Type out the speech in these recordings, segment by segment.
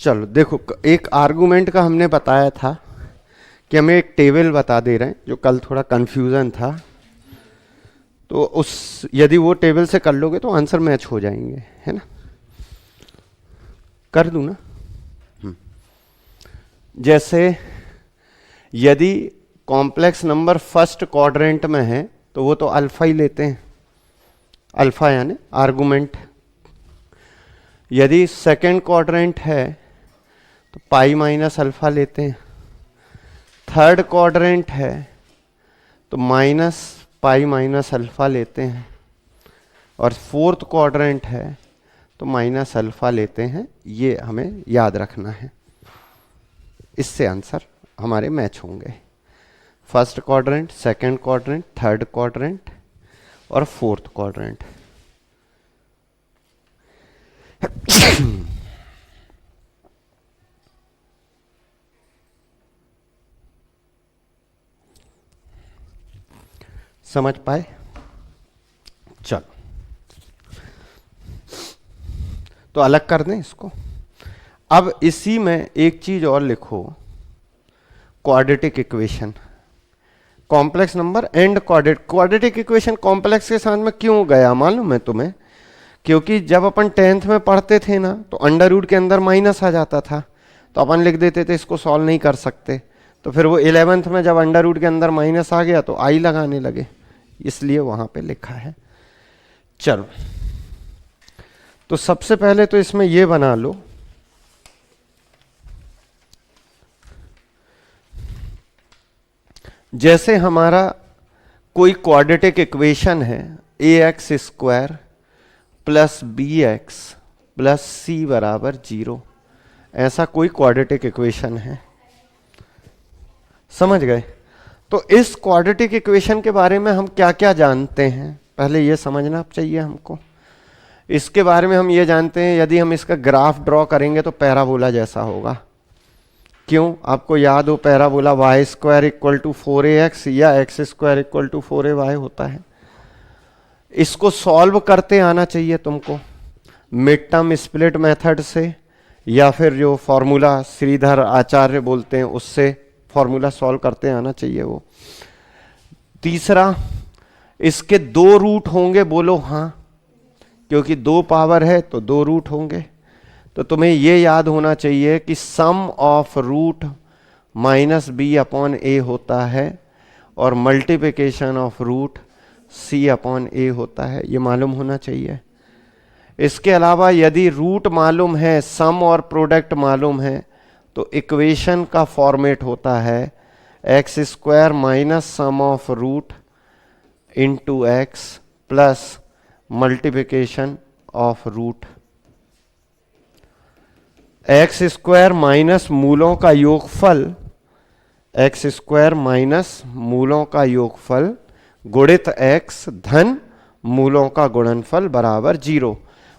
चलो देखो, एक आर्गुमेंट का हमने बताया था कि हमें एक टेबल बता दे रहे हैं, जो कल थोड़ा कंफ्यूजन था। तो उस यदि वो टेबल से कर लोगे तो आंसर मैच हो जाएंगे, है ना। कर दूं ना। जैसे यदि कॉम्प्लेक्स नंबर फर्स्ट क्वाड्रेंट में है तो वो तो अल्फा ही लेते हैं, अल्फा यानी आर्गुमेंट। यदि सेकंड क्वाड्रेंट है तो पाई माइनस अल्फा लेते हैं। थर्ड क्वाड्रेंट है तो माइनस पाई माइनस अल्फा लेते हैं। और फोर्थ क्वाड्रेंट है तो माइनस अल्फा लेते हैं। ये हमें याद रखना है, इससे आंसर हमारे मैच होंगे। First quadrant, second quadrant, third quadrant और फोर्थ क्वाड्रेंट। समझ पाए? चलो, तो अलग कर दें इसको। अब इसी में एक चीज और लिखो, quadratic equation, complex number and quadratic equation complex के साथ में क्यों गया मालूम है तुम्हें? क्योंकि जब अपन 10th में पढ़ते थे ना तो अंडर रूट के अंदर माइनस आ जाता था, तो अपन लिख देते थे इसको सॉल्व नहीं कर सकते। तो फिर वो 11th में जब अंडर रूट के अंदर माइनस आ गया तो आई लगाने लगे, इसलिए वहां पे लिखा है। चलो, तो सबसे पहले तो इसमें ये बना लो, जैसे हमारा कोई क्वाड्रेटिक इक्वेशन है ax square plus B X plus C बराबर 0, ऐसा कोई क्वाड्रेटिक इक्वेशन है। समझ गए? तो इस क्वाड्रेटिक इक्वेशन के बारे में हम क्या क्या जानते हैं, पहले ये समझना चाहिए हमको। इसके बारे में हम ये जानते हैं, यदि हम इसका ग्राफ ड्रॉ करेंगे तो पैराबोला जैसा होगा। क्यों? आपको याद हो, parabola y square equal to 4ax या x square equal to 4ay होता है। इसको सॉल्व करते आना चाहिए तुमको, मिड टर्म स्प्लिट मेथड से, या फिर जो फॉर्मूला श्रीधर आचार्य बोलते हैं उससे फॉर्मूला सॉल्व करते आना चाहिए वो। तीसरा, इसके 2 रूट होंगे, बोलो हाँ, क्योंकि 2 पावर है तो 2 रूट होंगे। तो तुम्हें यह याद होना चाहिए कि sum of root minus B upon A होता है और multiplication of root C upon A होता है, ये मालूम होना चाहिए। इसके अलावा यदि रूट मालूम है, सम और प्रोडक्ट मालूम है, तो इक्वेशन का फॉर्मेट होता है x square minus sum of root into X plus multiplication of root. X square minus मूलों का योगफल, एक्स स्क्वायर माइनस मूलों का योगफल गुणित एक्स धन मूलों का गुणनफल बराबर 0।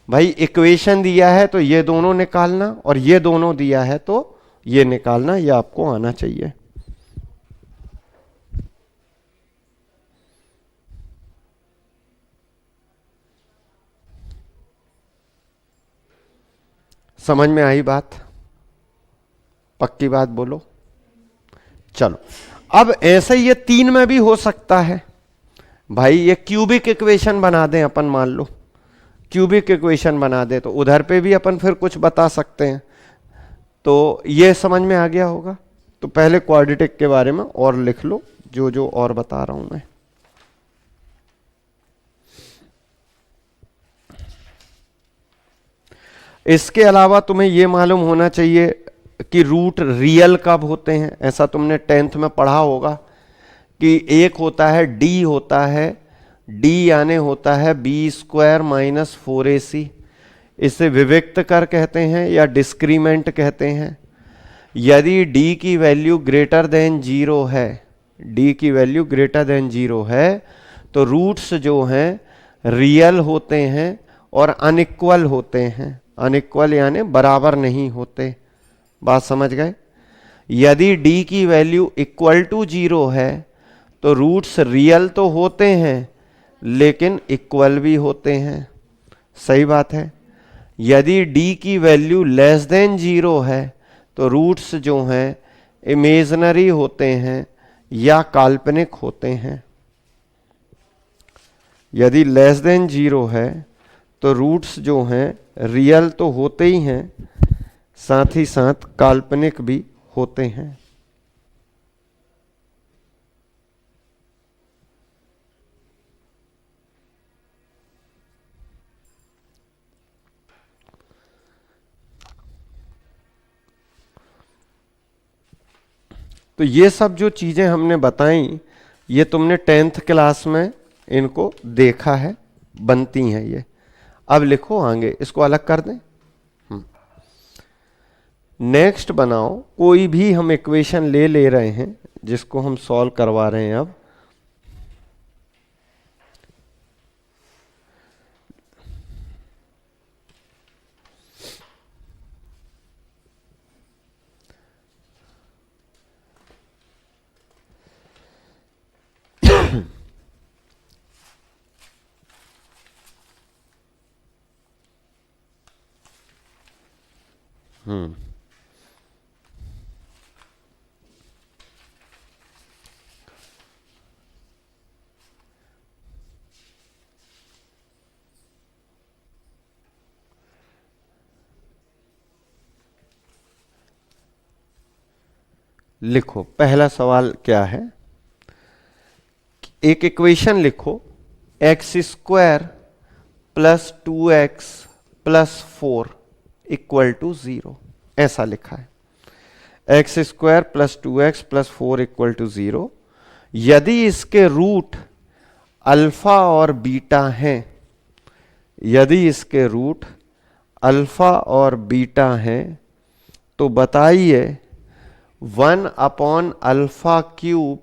भाई इक्वेशन दिया है तो ये दोनों निकालना, और ये दोनों दिया है तो ये निकालना, ये आपको आना चाहिए। समझ में आई बात? पक्की बात बोलो। चलो, अब ऐसे ये 3 में भी हो सकता है। भाई ये क्यूबिक इक्वेशन बना दें अपन, मान लो क्यूबिक इक्वेशन बना दे तो उधर पे भी अपन फिर कुछ बता सकते हैं। तो ये समझ में आ गया होगा। तो पहले क्वाड्रेटिक के बारे में और लिख लो, जो जो और बता रहा हूं मैं। इसके अलावा तुम्हें यह मालूम होना चाहिए कि रूट रियल कब होते हैं। ऐसा तुमने 10th में पढ़ा होगा कि एक होता है डी होता है, डी यानी होता है बी स्क्वायर माइनस 4ac। इसे विविक्त कर कहते हैं या डिस्क्रीमेंट कहते हैं। यदि डी की वैल्यू ग्रेटर देन 0 है, डी की वैल्यू ग्रेटर देन 0 है, तो रूट्स जो हैं रियल होते हैं और अनइक्वल होते हैं। अनइक्वल यानी बराबर नहीं होते। बात समझ गए? यदि डी की वैल्यू इक्वल टू 0 है तो रूट्स रियल तो होते हैं लेकिन इक्वल भी होते हैं। सही बात है। यदि डी की वैल्यू लेस देन 0 है तो रूट्स जो हैं इमेजनरी होते हैं या काल्पनिक होते हैं। यदि लेस देन 0 है तो रूट्स जो हैं रियल तो होते ही हैं, साथ ही साथ काल्पनिक भी होते हैं। तो ये सब जो चीजें हमने बताई ये तुमने 10th क्लास में इनको देखा है, बनती हैं ये। अब लिखो आगे, इसको अलग कर दें। नेक्स्ट बनाओ, कोई भी हम इक्वेशन ले रहे हैं जिसको हम सॉल्व करवा रहे हैं। अब लिखो, पहला सवाल क्या है। एक इक्वेशन लिखो, x square plus 2x plus 4 equal to 0, ऐसा लिखा है। X square plus 2x plus 4 equal to 0। यदि इसके रूट अल्फा और बीटा हैं, यदि इसके रूट अल्फा और बीटा हैं तो बताइए 1 upon alpha cube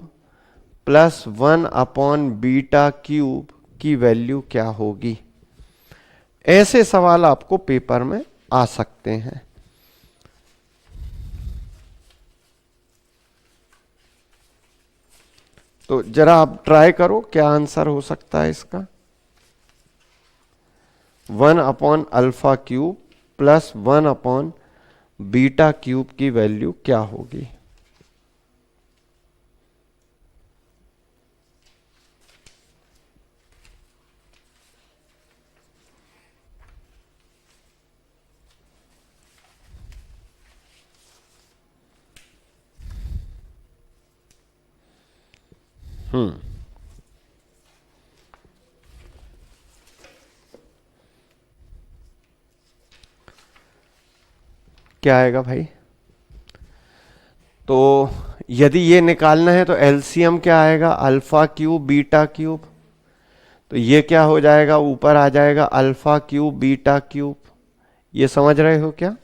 plus 1 upon beta cube की वैल्यू क्या होगी। ऐसे सवाल आपको पेपर में आ सकते हैं। तो जरा आप ट्राई करो, क्या आंसर हो सकता है इसका। 1 upon alpha cube plus 1 upon beta cube की वैल्यू क्या होगी। क्या आएगा भाई। तो यदि ये निकालना है तो एलसीएम क्या आएगा, अल्फा क्यूब बीटा क्यूब। तो ये क्या हो जाएगा, ऊपर आ जाएगा अल्फा क्यूब बीटा क्यूब। ये समझ रहे हो क्या।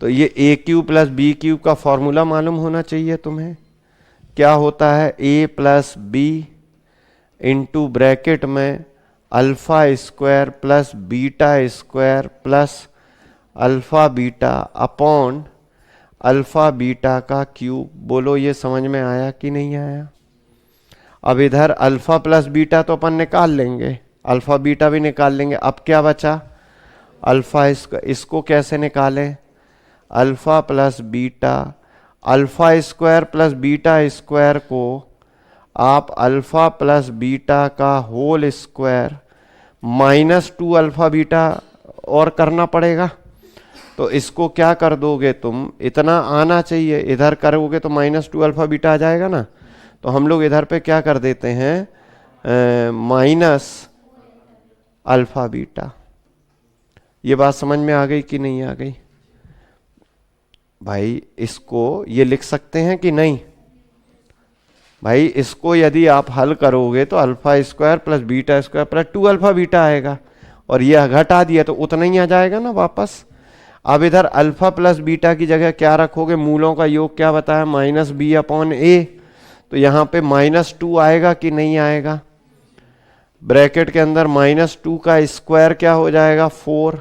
तो ये ए क्यूब प्लस बी क्यूब का फॉर्मूला मालूम होना चाहिए तुम्हें। क्या होता है, ए प्लस बी इंटू ब्रैकेट में alpha square plus beta square plus alpha beta upon alpha beta का क्यूब। बोलो ये समझ में आया कि नहीं आया। अब इधर अल्फा प्लस बीटा तो अपन निकाल लेंगे, अल्फा बीटा भी निकाल लेंगे। अब क्या बचा, अल्फा। इसको कैसे निकालें, alpha plus beta, alpha square plus beta square को आप अल्फा प्लस बीटा का whole square minus 2 alpha beta और करना पड़ेगा। तो इसको क्या कर दोगे तुम, इतना आना चाहिए, इधर करोगे तो माइनस 2 अल्फा बीटा आ जाएगा ना। तो हम लोग इधर पे क्या कर देते हैं, माइनस अल्फा बीटा। ये बात समझ में आ गई कि नहीं आ गई भाई। इसको ये लिख सकते हैं कि नहीं भाई। इसको यदि आप हल करोगे तो alpha square plus beta square plus 2 alpha beta आएगा, और ये घटा दिया तो उतना ही आ जाएगा ना वापस। अब इधर अल्फा प्लस बीटा की जगह क्या रखोगे, मूलों का योग क्या बताया, माइनस बी अपॉन ए। तो यहां पे -2 आएगा कि नहीं आएगा। ब्रैकेट के अंदर -2 का स्क्वायर क्या हो जाएगा, 4।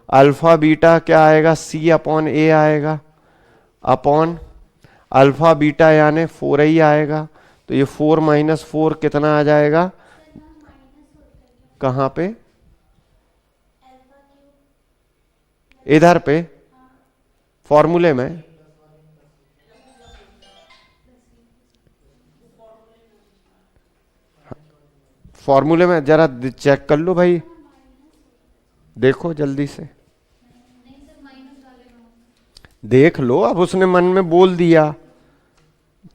अल्फा बीटा क्या आएगा, सी अपॉन ए आएगा, अपॉन अल्फा बीटा यानी 4 ही आएगा। तो ये 4 - 4 कितना आ जाएगा, कहां पे, इधर पे फॉर्मूले में जरा चेक कर लो भाई, देखो जल्दी से देख लो। अब उसने मन में बोल दिया,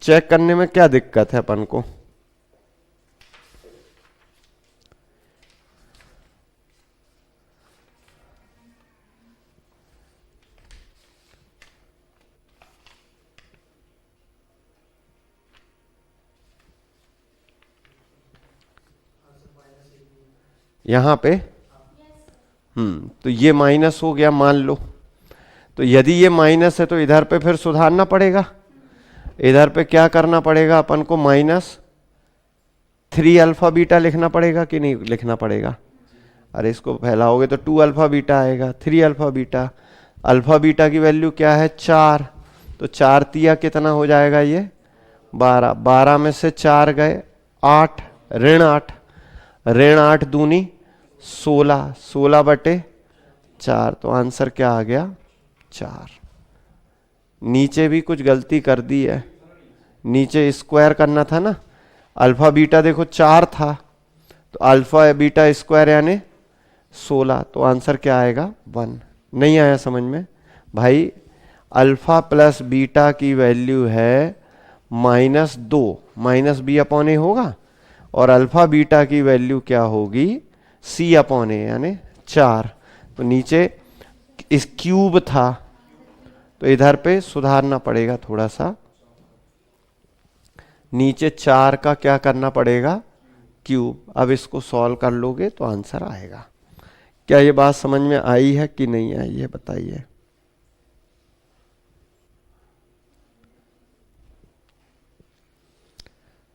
चेक करने में क्या दिक्कत है अपन को। यहां पे तो ये माइनस हो गया मान लो। तो यदि ये माइनस है तो इधर पे फिर सुधारना पड़ेगा। इधर पे क्या करना पड़ेगा अपन को, -3 अल्फा बीटा लिखना पड़ेगा कि नहीं लिखना पड़ेगा। अरे इसको फैलाओगे तो 2 अल्फा बीटा आएगा, 3 अल्फा बीटा। अल्फा बीटा की वैल्यू क्या है 4, तो 4 तिया कितना हो जाएगा ये 12। 12 में से 4 गए 8, ऋण 8, ऋण 8 दूनी 16, 16/4। तो आंसर क्या आ गया 4। नीचे भी कुछ गलती कर दी है, नीचे स्क्वायर करना था ना। अल्फा बीटा देखो 4 था, तो अल्फा बीटा स्क्वायर यानी 16, तो आंसर क्या आएगा 1। नहीं आया समझ में भाई। अल्फा प्लस बीटा की वैल्यू है -2, -b/a होगा। और अल्फा बीटा की वैल्यू क्या होगी c/a यानी 4। तो नीचे इस क्यूब था, तो इधर पे सुधारना पड़ेगा थोड़ा सा। नीचे 4 का क्या करना पड़ेगा क्यूब। अब इसको सॉल्व कर लोगे तो आंसर आएगा। क्या ये बात समझ में आई है कि नहीं आई है बताइए।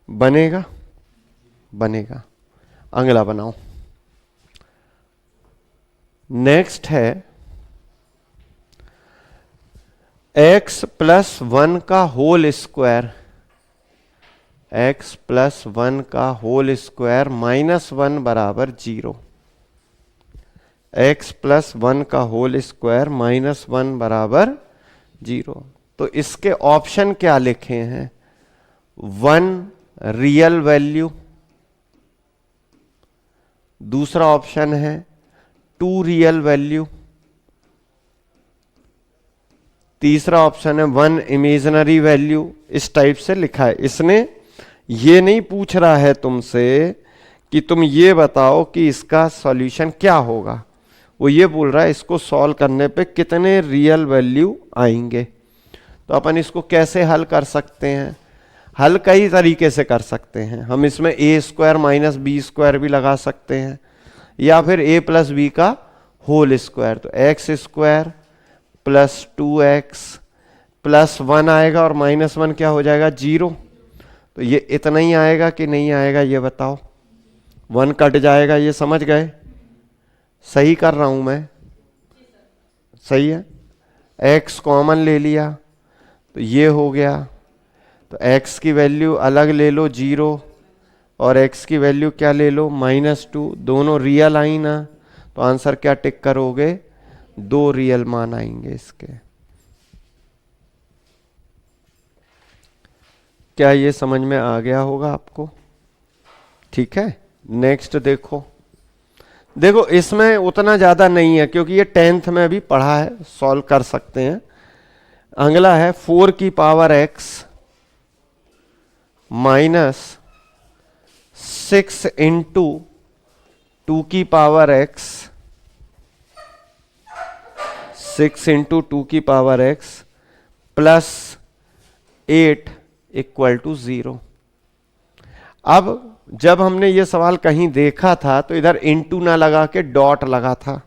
बनेगा, बनेगा। अगला बनाओ। नेक्स्ट है x + 1 का होल स्क्वायर, x + 1 का होल स्क्वायर -1 बराबर 0। x + 1 का होल स्क्वायर -1 बराबर 0। तो इसके ऑप्शन क्या लिखे हैं, 1 रियल वैल्यू, दूसरा ऑप्शन है 2 रियल वैल्यू, तीसरा ऑप्शन है 1 इमेजिनरी वैल्यू। इस टाइप से लिखा है। इसने ये नहीं पूछ रहा है तुमसे कि तुम ये बताओ कि इसका सॉल्यूशन क्या होगा, वो ये बोल रहा है इसको सॉल्व करने पे कितने रियल वैल्यू आएंगे। तो अपन इसको कैसे हल कर सकते हैं, हल कई तरीके से कर सकते हैं। हम इसमें a² - b² भी लगा सकते हैं, या फिर a + b का होल स्क्वायर। तो x² + 2x + 1 आएगा और -1 क्या हो जाएगा 0। तो ये इतना ही आएगा कि नहीं आएगा ये बताओ। 1 कट जाएगा, ये समझ गए। सही कर रहा हूं मैं, सही है। x कॉमन ले लिया तो ये हो गया। तो x की वैल्यू अलग ले लो 0, और x की वैल्यू क्या ले लो -2। दोनों रियल आई ना, तो आंसर क्या टिक करोगे 2 रियल मान आएंगे इसके। क्या ये समझ में आ गया होगा आपको। ठीक है। नेक्स्ट देखो, देखो इसमें उतना ज्यादा नहीं है क्योंकि ये 10th में भी पढ़ा है, सॉल्व कर सकते हैं। अगला है 4 की पावर x -6 × 2 की पावर x, 6 × 2 की पावर x +8 = 0। अब जब हमने ये सवाल कहीं देखा था तो इधर इंटू ना लगा के डॉट लगा था,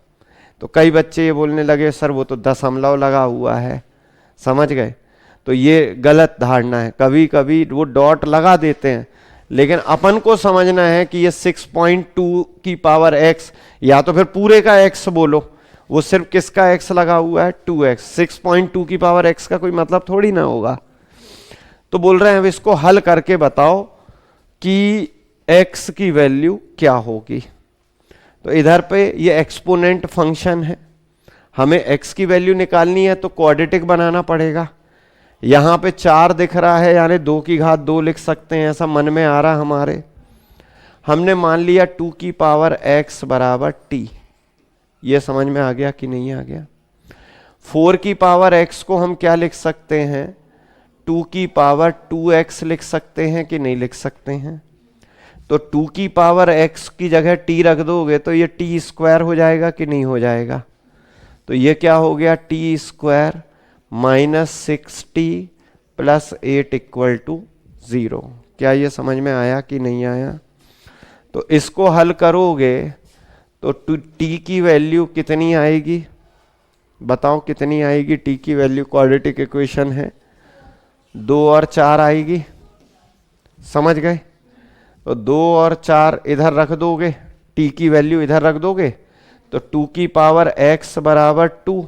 तो कई बच्चे ये बोलने लगे सर वो तो दशमलव लगा हुआ है, समझ गए। तो ये गलत धारणा है। कभी कभी वो डॉट लगा देते हैं, लेकिन अपन को समझना है कि ये 6.2 की पावर x, या तो फिर पूरे का x बोलो, वो सिर्फ किसका x लगा हुआ है 2x। 6.2 की पावर x का कोई मतलब थोड़ी ना होगा। तो बोल रहे हैं अब इसको हल करके बताओ कि x की वैल्यू क्या होगी। तो इधर पे ये एक्सपोनेंट फंक्शन है, हमें x की वैल्यू निकालनी है तो क्वाड्रेटिक बनाना पड़ेगा। यहां पे 4 दिख रहा है यानी 2 की घात 2 लिख सकते हैं, ऐसा मन में आ रहा हमारे। हमने मान लिया 2 की पावर x बराबर t। ये समझ में आ गया कि नहीं आ गया? 4 की पावर x को हम क्या लिख सकते हैं? 2 की पावर 2x लिख सकते हैं कि नहीं लिख सकते हैं? तो 2 की पावर x की जगह t रख दोगे तो ये t स्क्वायर हो जाएगा कि नहीं हो जाएगा? तो ये क्या हो गया? t square minus 6t plus 8 equal to 0। क्या ये समझ में आया कि नहीं आया? तो इसको हल करोगे तो t की वैल्यू कितनी आएगी? बताओ कितनी आएगी t की वैल्यू? क्वाड्रेटिक इक्वेशन है, 2 और 4 आएगी। समझ गए? तो 2 और 4 इधर रख दोगे, t की वैल्यू इधर रख दोगे तो 2 की पावर x बराबर 2।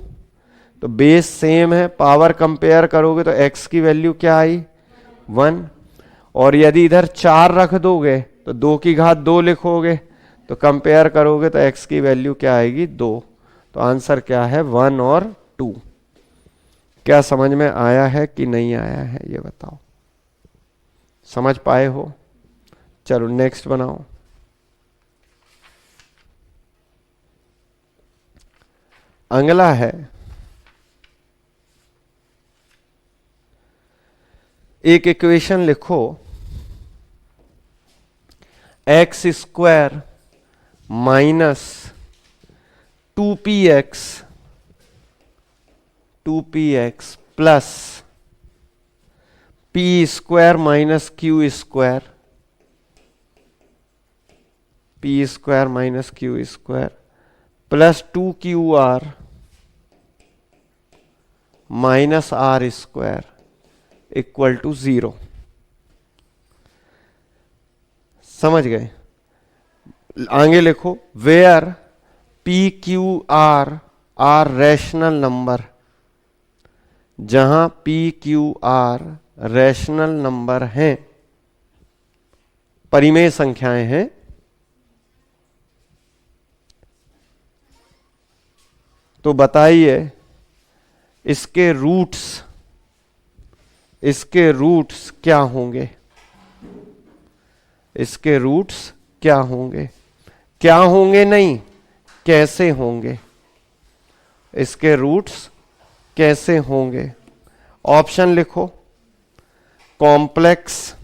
तो बेस सेम है, पावर कंपेयर करोगे तो x की वैल्यू क्या आई? 1। और यदि इधर 4 रख दोगे तो 2 की घात 2 लिखोगे तो कंपेयर करोगे तो x की वैल्यू क्या आएगी? 2। तो आंसर क्या है? 1 और 2। क्या समझ में आया है कि नहीं आया है ये बताओ? समझ पाए हो? चलो नेक्स्ट बनाओ। अगला है एक इक्वेशन लिखो, x square minus 2px plus p square minus q square, p square minus q square plus 2qr minus r square equal to 0। समझ गए? आगे लिखो, where p q r are rational number. जहां p q r rational number हैं, परिमेय संख्याएं हैं, तो बताइए इसके रूट्स क्या होंगे? इसके रूट्स क्या होंगे? क्या होंगे नहीं, कैसे होंगे? इसके रूट्स कैसे होंगे? ऑप्शन लिखो, कॉम्प्लेक्स,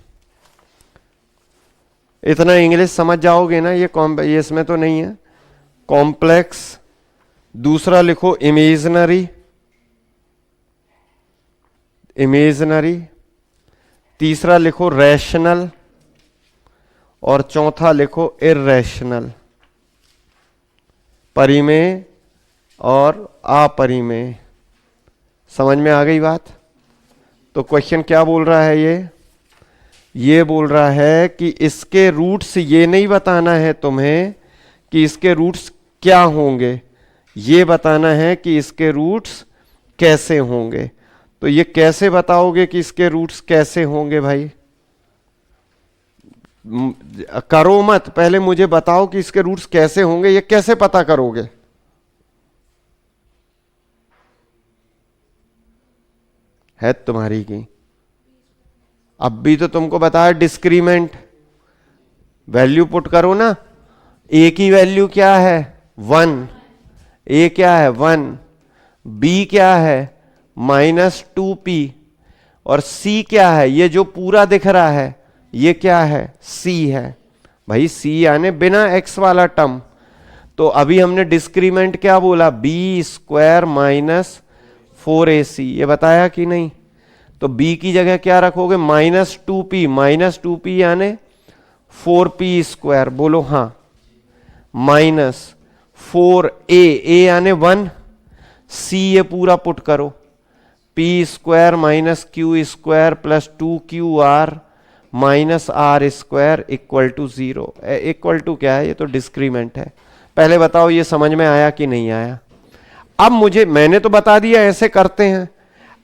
इतना इंग्लिश समझ जाओगे ना, ये इसमें तो नहीं है, कॉम्प्लेक्स। दूसरा लिखो इमेजिनरी। तीसरा लिखो रैशनल और चौथा लिखो इर्रेशनल। परिमेय और अपरिमेय। समझ में आ गई बात? तो क्वेश्चन क्या बोल रहा है? ये बोल रहा है कि इसके रूट्स, ये नहीं बताना है तुम्हें कि इसके रूट्स क्या होंगे, ये बताना है कि इसके रूट्स कैसे होंगे। तो ये कैसे बताओगे कि इसके रूट्स कैसे होंगे भाई? करो मत, पहले मुझे बताओ कि इसके रूट्स कैसे होंगे, ये कैसे पता करोगे? है तुम्हारी की? अब भी तो तुमको बताया डिस्क्रीमेंट, वैल्यू पुट करो ना। ए की वैल्यू क्या है? 1। ए क्या है? 1। बी क्या है? -2p। और सी क्या है? ये जो पूरा दिख रहा है ये क्या है? सी है भाई। सी यानी बिना एक्स वाला टर्म। तो अभी हमने डिस्क्रीमेंट क्या बोला? बी स्क्वायर माइनस 4ac, ये बताया कि नहीं? तो b की जगह क्या रखोगे? -2p यानी 4p स्क्वायर, बोलो हाँ, माइनस 4a, a यानी 1, c ये पूरा पुट करो, p square minus q square plus 2qr minus r square equal to 0। Equal to क्या है? ये तो डिस्क्रीमेंट है। पहले बताओ ये समझ में आया कि नहीं आया? अब मैंने तो बता दिया ऐसे करते हैं,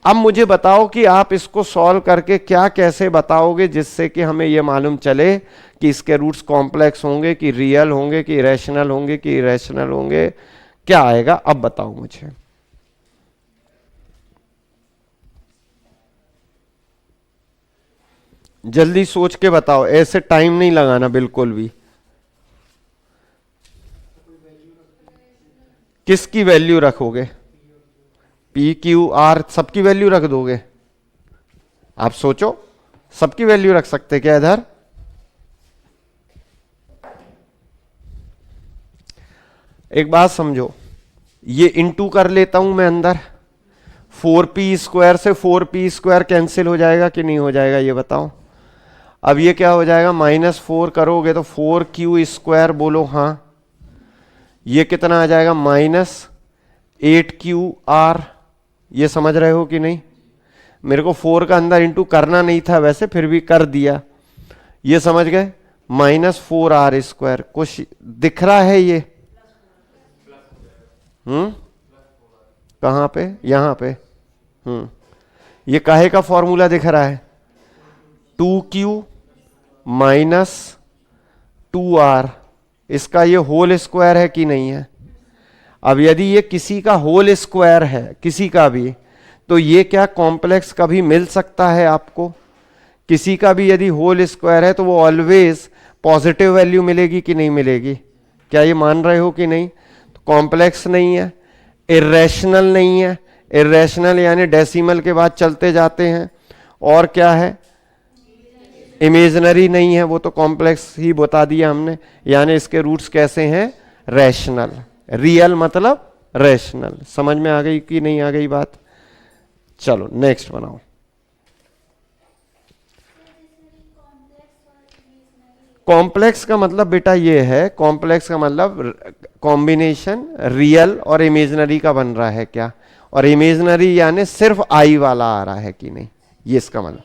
अब मुझे बताओ कि आप इसको सॉल्व करके क्या कैसे बताओगे जिससे कि हमें यह मालूम चले कि इसके रूट्स कॉम्प्लेक्स होंगे कि रियल होंगे कि रैशनल होंगे कि इरेशनल होंगे, क्या आएगा? अब बताओ मुझे। जल्दी सोच के बताओ, ऐसे टाइम नहीं लगाना बिल्कुल भी। किसकी वैल्यू रखोगे? पी क्यू आर सबकी वैल्यू रख दोगे? आप सोचो, सबकी वैल्यू रख सकते क्या इधर? एक बात समझो, ये इंटू कर लेता हूं मैं अंदर, 4p² से 4p² कैंसिल हो जाएगा कि नहीं हो जाएगा ये बताओ। अब ये क्या हो जाएगा, -4 करोगे तो 4q², बोलो हाँ। ये कितना आ जाएगा, -8qr। ये समझ रहे हो कि नहीं? मेरे को 4 का अंदर इंटू करना नहीं था वैसे, फिर भी कर दिया। ये समझ गए, -4r²। कुछ दिख रहा है ये? कहां पे? यहां पे। ये काहे का फॉर्मूला दिख रहा है? 2q - 2r, इसका ये होल स्क्वायर है कि नहीं है? अब यदि ये किसी का होल स्क्वायर है, किसी का भी, तो ये क्या कॉम्प्लेक्स कभी मिल सकता है आपको? किसी का भी यदि होल स्क्वायर है तो वो ऑलवेज पॉजिटिव वैल्यू मिलेगी कि नहीं मिलेगी? क्या ये मान रहे हो कि नहीं? तो कॉम्प्लेक्स नहीं है, इरेशनल नहीं है। इरेशनल यानी डेसिमल के बाद चलते जाते हैं। और क्या है? इमेजिनरी नहीं है, वो तो कॉम्प्लेक्स ही बता दिया हमने। यानी इसके रूट्स कैसे हैं? रैशनल। रियल मतलब रैशनल। समझ में आ गई कि नहीं आ गई बात? चलो नेक्स्ट बनाओ। कॉम्प्लेक्स का मतलब बेटा ये है, कॉम्प्लेक्स का मतलब कॉम्बिनेशन रियल और इमेजिनरी का बन रहा है क्या, और इमेजिनरी यानी सिर्फ आई वाला आ रहा है कि नहीं, ये इसका मतलब।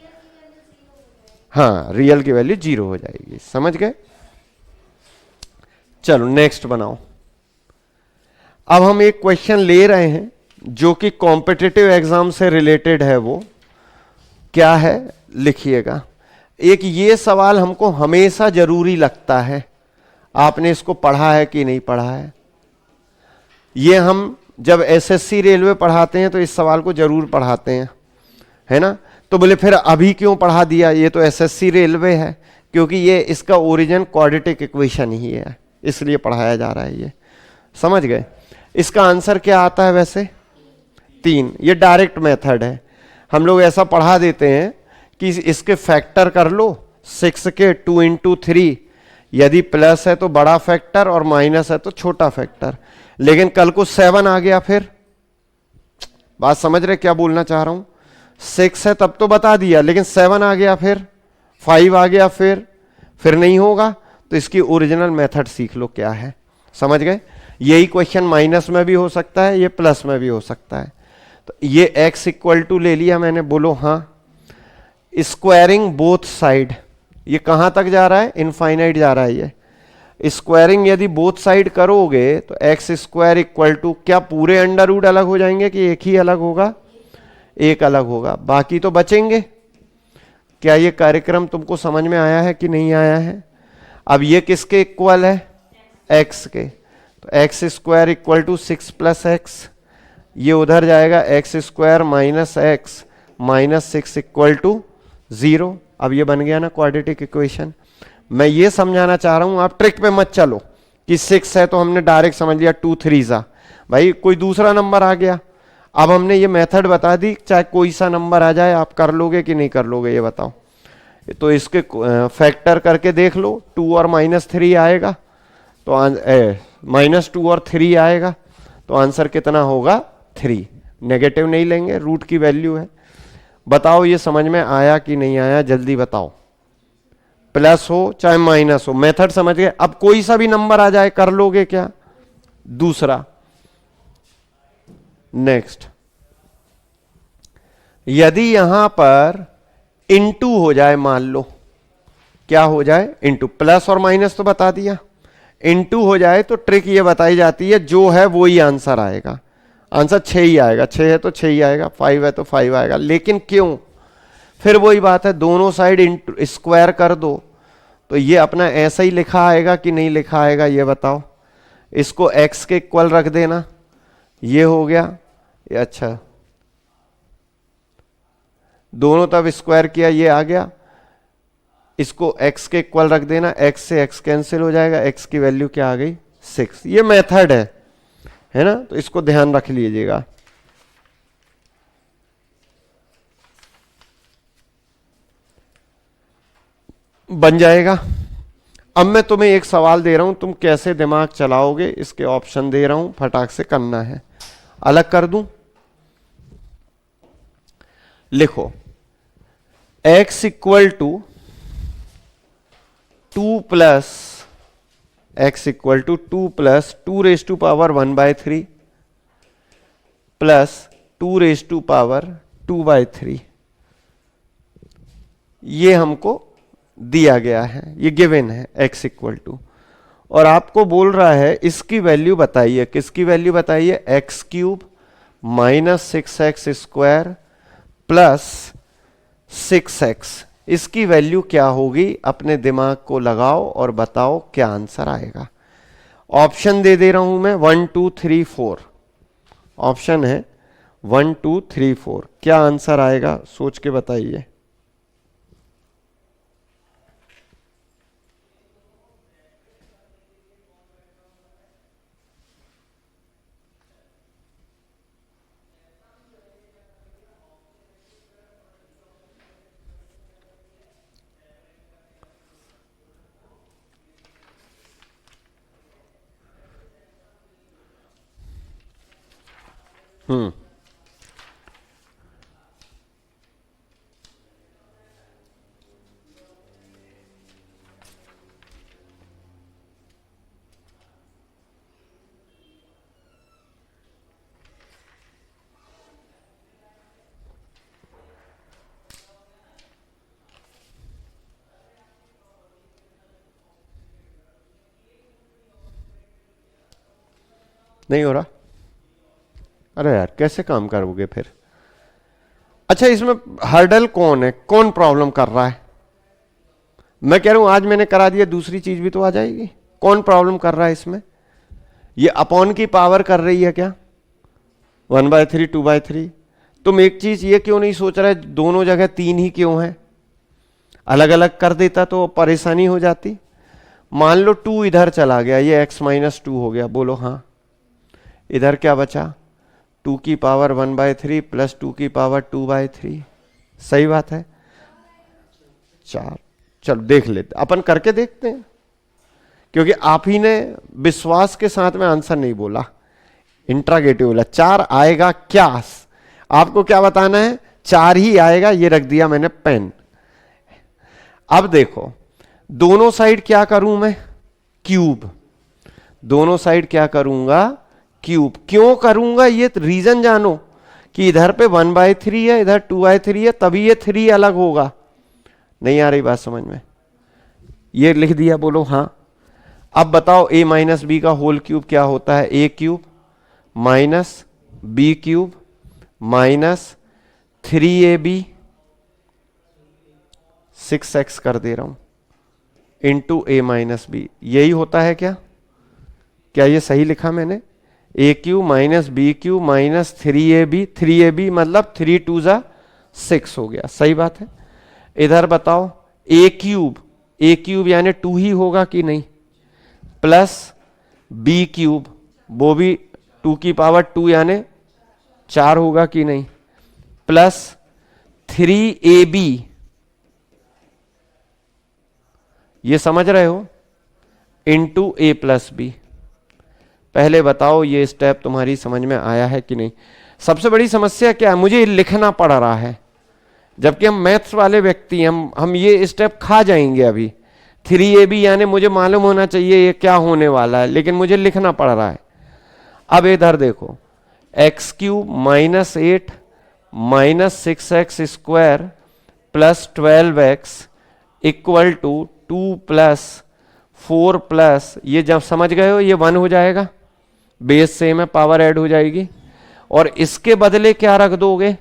हाँ, रियल की वैल्यू 0 हो जाएगी। समझ गए? चलो नेक्स्ट बनाओ। अब हम एक क्वेश्चन ले रहे हैं जो कि कॉम्पिटिटिव एग्जाम से रिलेटेड है। वो क्या है लिखिएगा। एक ये सवाल हमको हमेशा जरूरी लगता है, आपने इसको पढ़ा है कि नहीं पढ़ा है? ये हम जब एसएससी रेलवे पढ़ाते हैं तो इस सवाल को जरूर पढ़ाते हैं, है ना? तो बोले फिर अभी क्यों पढ़ा दिया? ये तो एसएससी रेलवे है, क्योंकि ये इसका ओरिजिन क्वाड्रेटिक इक्वेशन ही है, इसलिए पढ़ाया जा रहा है ये। समझ गए? इसका आंसर क्या आता है वैसे? 3। ये डायरेक्ट मेथड है। हम लोग ऐसा पढ़ा देते हैं कि इसके फैक्टर कर लो 6 के 2 × 3, यदि प्लस है तो बड़ा फैक्टर और माइनस है तो छोटा फैक्टर। लेकिन कल को 7 आ गया, फिर बात समझ रहे क्या बोलना चाह रहा हूं? 6 है तब तो बता दिया, लेकिन 7 आ गया, फिर 5 आ गया, फिर नहीं होगा। तो इसकी ओरिजिनल मेथड सीख लो क्या है। समझ गए? यही क्वेश्चन माइनस में भी हो सकता है, ये प्लस में भी हो सकता है। तो ये x = ले लिया मैंने, बोलो हाँ। स्क्वायरिंग बोथ साइड, ये कहां तक जा रहा है? इनफाइनाइट जा रहा है ये। स्क्वायरिंग यदि बोथ साइड करोगे तो x² क्या पूरे अंडर अलग हो जाएंगे कि एक ही अलग होगा? एक अलग होगा, बाकी तो बचेंगे। क्या ये कार्यक्रम तुमको समझ में आया है कि नहीं आया है? अब ये किसके इक्वल है? x के। तो x² = 6 + x, ये उधर जाएगा x² - x -6 = 0। अब ये बन गया ना क्वाड्रेटिक इक्वेशन। मैं ये समझाना चाह रहा हूं, आप ट्रिक पे मत चलो कि 6 है तो हमने डायरेक्ट समझ लिया 2 3 भाई कोई दूसरा नंबर आ गया। अब हमने ये मेथड बता दी, चाहे कोई सा नंबर आ जाए आप कर लोगे कि नहीं कर लोगे ये बताओ। तो इसके फैक्टर करके देख लो, 2 और -3 आएगा तो -2 और 3 आएगा तो आंसर कितना होगा? 3। नेगेटिव नहीं लेंगे, रूट की वैल्यू है। बताओ ये समझ में आया कि नहीं आया? जल्दी बताओ। प्लस हो चाहे माइनस हो, मेथड समझ गए? अब कोई सा भी नंबर आ जाए कर लोगे क्या? दूसरा। नेक्स्ट, यदि यहां पर इंटू हो जाए, मान लो क्या हो जाए? इंटू। प्लस और माइनस तो बता दिया, इंटू हो जाए तो ट्रिक ये बताई जाती है, जो है वो ही आंसर आएगा। आंसर 6 ही आएगा, 6 है तो 6 ही आएगा, 5 है तो 5 आएगा। लेकिन क्यों? फिर वही बात है, दोनों साइड इंटू स्क्वायर कर दो तो ये अपना ऐसा ही लिखा आएगा कि नहीं लिखा आएगा ये बताओ। इसको x के इक्वल रख देना, ये हो गया ये। अच्छा, दोनों तरफ स्क्वायर किया, ये आ गया। इसको x के इक्वल रख देना, x से x कैंसिल हो जाएगा, x की वैल्यू क्या आ गई 6। ये मेथड है ना, तो इसको ध्यान रख लीजिएगा। बन जाएगा। अब मैं तुम्हें एक सवाल दे रहा हूं, तुम कैसे दिमाग चलाओगे इसके ऑप्शन दे रहा हूं, फटाक से करना है। अलग कर दूं, लिखो x equal to 2 plus x equal to 2 plus 2 raise to power 1/3 plus 2 raise to power 2/3। ये हमको दिया गया है, ये गिवन है x इक्वल टू, और आपको बोल रहा है इसकी वैल्यू बताइए। किसकी वैल्यू बताइए? X cube minus 6x square plus 6x। इसकी वैल्यू क्या होगी? अपने दिमाग को लगाओ और बताओ क्या आंसर आएगा। ऑप्शन दे दे रहा हूं मैं, 1 2 3 4। ऑप्शन है 1 2 3 4। क्या आंसर आएगा सोच के बताइए। नहीं हो रहा? अरे यार कैसे काम करोगे फिर? अच्छा, इसमें हर्डल कौन है, कौन प्रॉब्लम कर रहा है? मैं कह रहा हूं आज मैंने करा दिया, दूसरी चीज भी तो आ जाएगी। कौन प्रॉब्लम कर रहा है इसमें? ये अपॉन की पावर कर रही है क्या? 1/3 2/3। तुम एक चीज ये क्यों नहीं सोच रहे दोनों जगह 3 ही क्यों है? अलग अलग कर देता तो परेशानी हो जाती। मान लो 2 इधर चला गया, ये x-2 हो गया। बोलो हाँ। इधर क्या बचा? 2 की पावर 1/3 प्लस 2 की पावर 2/3। सही बात है, 4। चलो देख लेते, अपन करके देखते हैं, क्योंकि आप ही ने विश्वास के साथ में आंसर नहीं बोला, इंट्रागेटिव बोला। 4 आएगा क्या? आपको क्या बताना है? 4 ही आएगा। ये रख दिया मैंने पेन। अब देखो, दोनों साइड क्या करूं मैं? क्यूब। दोनों साइड क्या करूंगा? क्यूब। क्यों करूंगा ये रीजन जानो, कि इधर पे 1/3 है, इधर 2/3 है, तभी ये 3 अलग होगा। नहीं आ रही बात समझ में? ये लिख दिया, बोलो हाँ। अब बताओ a माइनस बी का होल क्यूब क्या होता है? a cube minus B cube minus 3ab 6x कर दे रहा हूं इंटू a माइनस बी। यही होता है क्या? क्या ये सही लिखा मैंने? a cube minus B cube minus 3ab। 3ab मतलब 3 2 6 हो गया। सही बात है। इधर बताओ a क्यूब यानी 2 ही होगा कि नहीं, प्लस b क्यूब, वो भी 2 की पावर 2 यानी 4 होगा कि नहीं, प्लस 3ab। ये समझ रहे हो? Into a plus B. पहले बताओ ये स्टेप तुम्हारी समझ में आया है कि नहीं? सबसे बड़ी समस्या क्या है? मुझे लिखना पड़ रहा है, जबकि हम मैथ्स वाले व्यक्ति हैं, हम ये स्टेप खा जाएंगे अभी। 3ab यानी मुझे मालूम होना चाहिए ये क्या होने वाला है, लेकिन मुझे लिखना पड़ रहा है। अब इधर देखो, x cube minus 8 minus 6x square plus 12x equal to 2 plus 4 plus, ये जब समझ गए हो ये 1 हो जाएगा, बेस सेम है, पावर ऐड हो जाएगी। और इसके बदले क्या रख दोगे?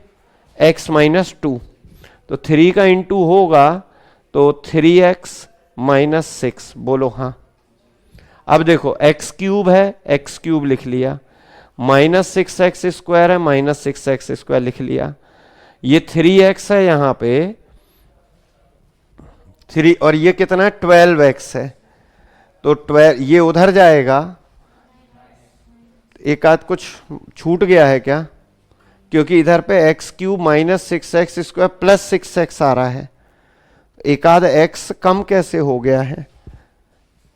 x-2। तो 3 का इंटू होगा तो 3x माइनस 6। बोलो हाँ। अब देखो x क्यूब है, x क्यूब लिख लिया, माइनस 6x स्क्वायर है, माइनस 6x स्क्वायर लिख लिया। ये 3x है, यहां पे 3 और ये कितना है 12x है, तो 12 ये उधर जाएगा, एक आध कुछ छूट गया है क्या, क्योंकि इधर पे x³ minus 6x² plus 6x आ रहा है, एक आध x कम कैसे हो गया है,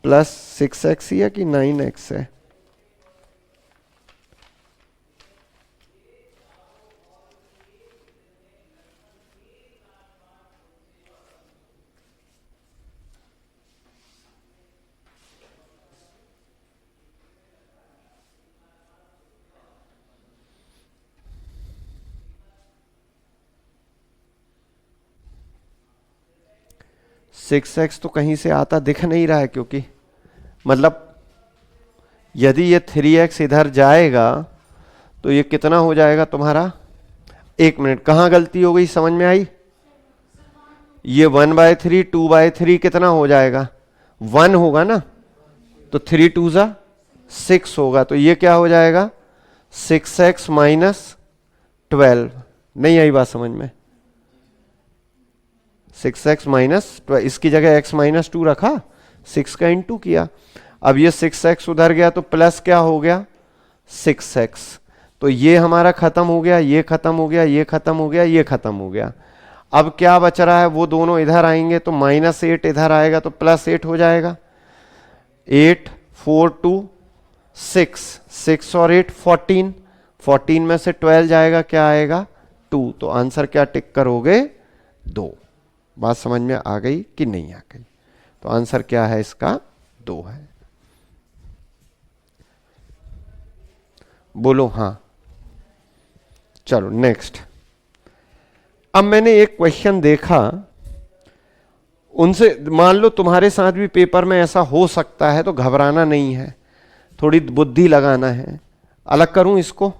प्लस 6x ही है कि 9x है, सिक्स एक्स तो कहीं से आता दिख नहीं रहा है, क्योंकि मतलब यदि ये 3x इधर जाएगा तो ये कितना हो जाएगा तुम्हारा, 1 मिनट, कहाँ गलती हो गई समझ में आई, ये 1/3 2/3 कितना हो जाएगा 1 होगा ना, तो 3 2 जा 6 होगा, तो ये क्या हो जाएगा 6x माइनस 12, नहीं आई बात समझ में, 6x माइनस 12, इसकी जगह x माइनस 2 रखा, 6 का इंटू किया, अब ये 6x उधर गया तो प्लस क्या हो गया 6x, तो ये हमारा खत्म हो गया, ये खत्म हो गया, ये खत्म हो गया, ये खत्म हो गया, अब क्या बच रहा है, वो दोनों इधर आएंगे तो -8 इधर आएगा तो +8 हो जाएगा, 8 4 2 6, 6 और 8 14, 14 में से 12 जाएगा क्या आएगा 2, तो आंसर क्या टिक करोगे 2, बात समझ में आ गई कि नहीं आ गई, तो आंसर क्या है इसका 2 है, बोलो हाँ, चलो नेक्स्ट। अब मैंने एक क्वेश्चन देखा, उनसे मान लो तुम्हारे साथ भी पेपर में ऐसा हो सकता है, तो घबराना नहीं है, थोड़ी बुद्धि लगाना है, अलग करूं इसको,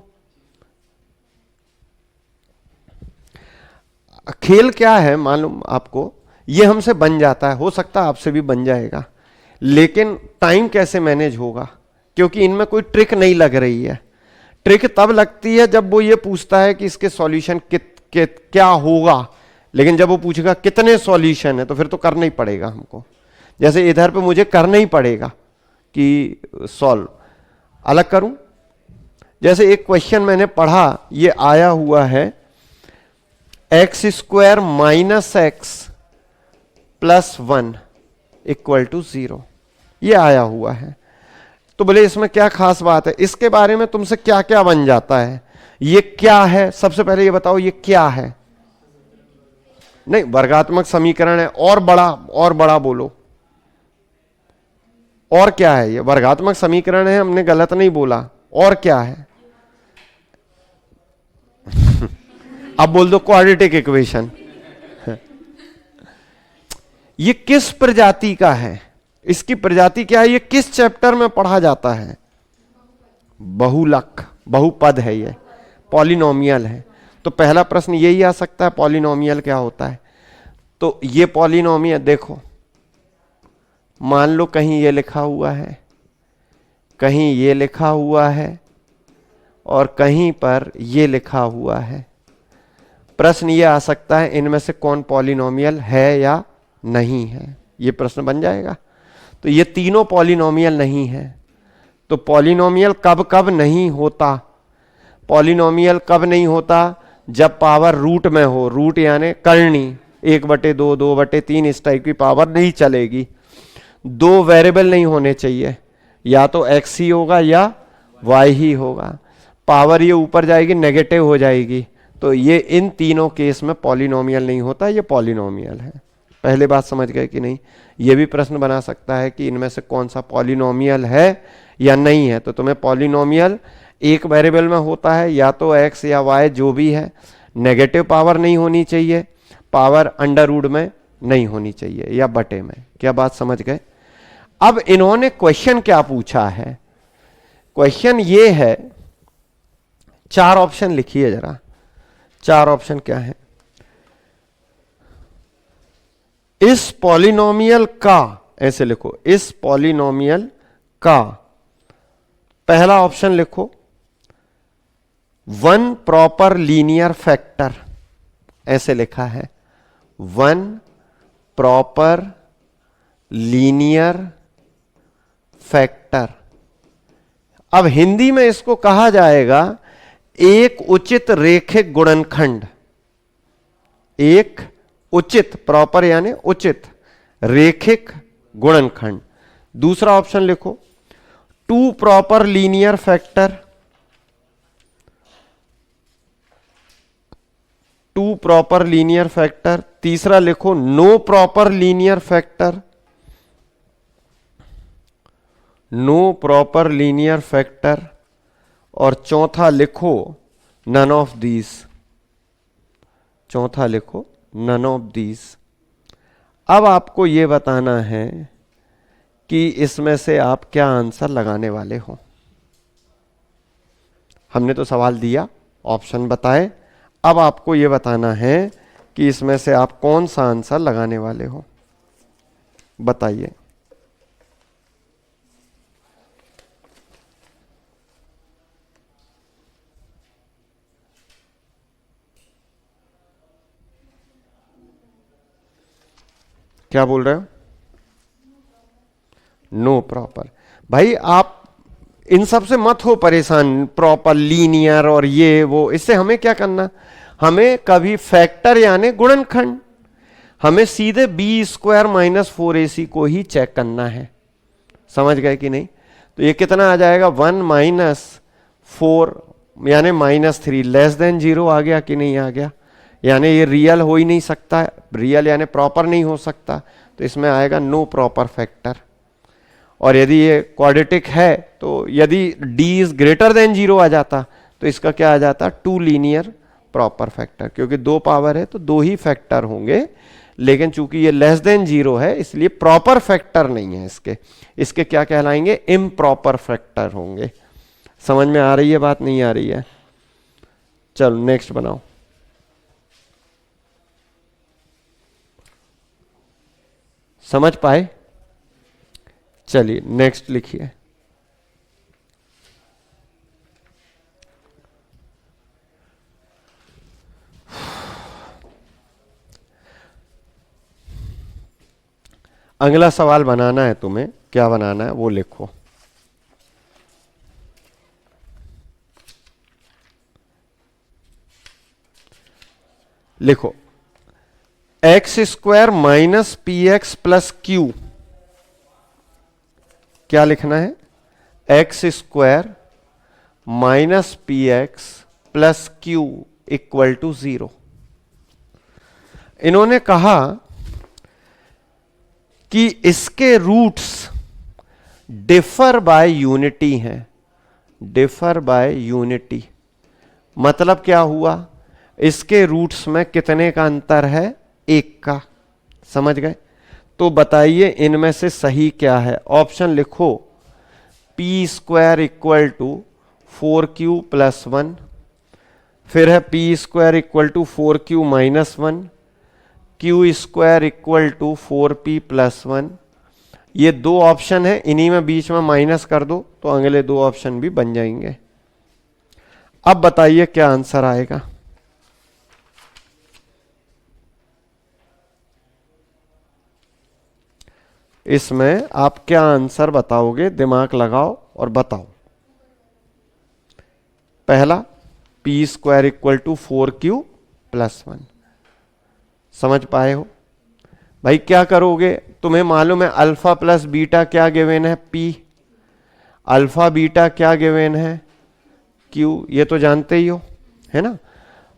खेल क्या है मालूम आपको, ये हमसे बन जाता है, हो सकता है आपसे भी बन जाएगा, लेकिन टाइम कैसे मैनेज होगा, क्योंकि इनमें कोई ट्रिक नहीं लग रही है, ट्रिक तब लगती है जब वो ये पूछता है कि इसके सॉल्यूशन क्या होगा, लेकिन जब वो पूछेगा कितने सॉल्यूशन है तो फिर तो करना ही पड़ेगा हमको, जैसे इधर पे मुझे करना ही पड़ेगा कि सॉल्व, अलग करूं, जैसे एक क्वेश्चन मैंने पढ़ा, ये आया हुआ है x² minus x plus 1 equal to 0, ये आया हुआ है, तो बोले इसमें क्या खास बात है, इसके बारे में तुमसे क्या क्या बन जाता है, ये क्या है, सबसे पहले ये बताओ ये क्या है, नहीं वर्गात्मक समीकरण है, और बड़ा बोलो, और क्या है, ये वर्गात्मक समीकरण है, हमने गलत नहीं बोला, और क्या है अब बोल दो क्वाड्रेटिक इक्वेशन, ये किस प्रजाति का है, इसकी प्रजाति क्या है, ये किस चैप्टर में पढ़ा जाता है, बहुलक, बहुपद है, ये पॉलिनोमियल है, तो पहला प्रश्न यही आ सकता है पॉलिनोमियल क्या होता है, तो ये पॉलिनोमियल देखो, मान लो कहीं ये लिखा हुआ है, कहीं ये लिखा हुआ है, और कहीं पर ये लिखा हुआ है, प्रश्न ये आ सकता है इनमें से कौन पॉलिनोमियल है या नहीं है, ये प्रश्न बन जाएगा, तो ये तीनों पॉलिनोमियल नहीं है, तो पॉलिनोमियल कब कब नहीं होता, पॉलिनोमियल कब नहीं होता, जब पावर रूट में हो, रूट यानी करनी 1/2 2/3 इस टाइप की पावर नहीं चलेगी, 2 वेरिएबल नहीं होने चाहिए, या तो x ही होगा या y ही होगा, पावर ये ऊपर जाएगी नेगेटिव हो जाएगी, तो ये इन तीनों केस में पॉलिनोमियल नहीं होता, ये पॉलिनोमियल है, पहले बात समझ गए कि नहीं, ये भी प्रश्न बना सकता है कि इनमें से कौन सा पॉलिनोमियल है या नहीं है, तो तुम्हें पॉलिनोमियल एक वेरिएबल में होता है, या तो x या y जो भी है, नेगेटिव पावर नहीं होनी चाहिए, पावर अंडर रूट में नहीं होनी चाहिए या बटे में, क्या बात समझ गए। अब इन्होंने क्वेश्चन क्या पूछा है, क्वेश्चन ये है, 4 ऑप्शन लिखिए जरा, 4 ऑप्शन क्या है, इस पॉलिनोमियल का, ऐसे लिखो, इस पॉलिनोमियल का पहला ऑप्शन लिखो 1 प्रॉपर लीनियर फैक्टर, ऐसे लिखा है 1 प्रॉपर लीनियर फैक्टर। अब हिंदी में इसको कहा जाएगा एक उचित रेखिक गुणनखंड। एक उचित, प्रॉपर यानी उचित रेखिक गुणनखंड। दूसरा ऑप्शन लिखो, two proper linear factor. Two proper linear factor. तीसरा लिखो no proper linear factor. No proper linear factor. और चौथा लिखो नन ऑफ दीज। चौथा लिखो नन ऑफ दीज। अब आपको यह बताना है कि इसमें से आप क्या आंसर लगाने वाले हो। हमने तो सवाल दिया, ऑप्शन बताए, अब आपको यह बताना है कि इसमें से आप कौन सा आंसर लगाने वाले हो। बताइए। क्या बोल रहे हो? No proper. भाई आप इन सब से मत हो परेशान, प्रॉपर लीनियर और ये वो, इससे हमें क्या करना, हमें कभी फैक्टर यानी गुणनखंड, हमें सीधे बी स्क्वायर माइनस 4ac को ही चेक करना है। समझ गए कि नहीं? तो ये कितना आ जाएगा, 1 माइनस 4 यानी -3 लेस देन 0 आ गया कि नहीं आ गया? यानी ये रियल हो ही नहीं सकता, रियल यानी प्रॉपर नहीं हो सकता, तो इसमें आएगा नो प्रॉपर फैक्टर। और यदि ये क्वाड्रेटिक है तो यदि d इज ग्रेटर देन 0 आ जाता तो इसका क्या आ जाता, टू लीनियर प्रॉपर फैक्टर। क्योंकि 2 पावर है तो 2 ही फैक्टर होंगे, लेकिन चूंकि ये लेस देन 0 है इसलिए प्रॉपर फैक्टर नहीं है इसके। इसके क्या कहलाएंगे, इम्प्रॉपर फैक्टर होंगे। समझ में आ रही है बात, नहीं आ रही है? चलो नेक्स्ट बनाओ। समझ पाए? चलिए नेक्स्ट लिखिए। अगला सवाल बनाना है तुम्हें, क्या बनाना है वो लिखो। लिखो x square minus P x plus Q. क्या लिखना है, x square minus P x plus Q equal to 0। इन्होंने कहा कि इसके रूट्स डिफर बाय यूनिटी हैं। डिफर बाय यूनिटी मतलब क्या हुआ, इसके रूट्स में कितने का अंतर है, 1 का। समझ गए? तो बताइए इनमें से सही क्या है। ऑप्शन लिखो, P square equal to 4q plus 1, फिर है P square equal to 4q minus 1, Q square equal to 4p plus 1। ये 2 ऑप्शन है, इन्हीं में बीच में माइनस कर दो तो अगले 2 ऑप्शन भी बन जाएंगे। अब बताइए क्या आंसर आएगा। इसमें आप क्या आंसर बताओगे, दिमाग लगाओ और बताओ। पहला P square equal to 4q plus 1। समझ पाए हो? भाई क्या करोगे, तुम्हें मालूम है अल्फा प्लस बीटा क्या गिवन है, p। अल्फा बीटा क्या गिवन है, q, ये तो जानते ही हो, है ना।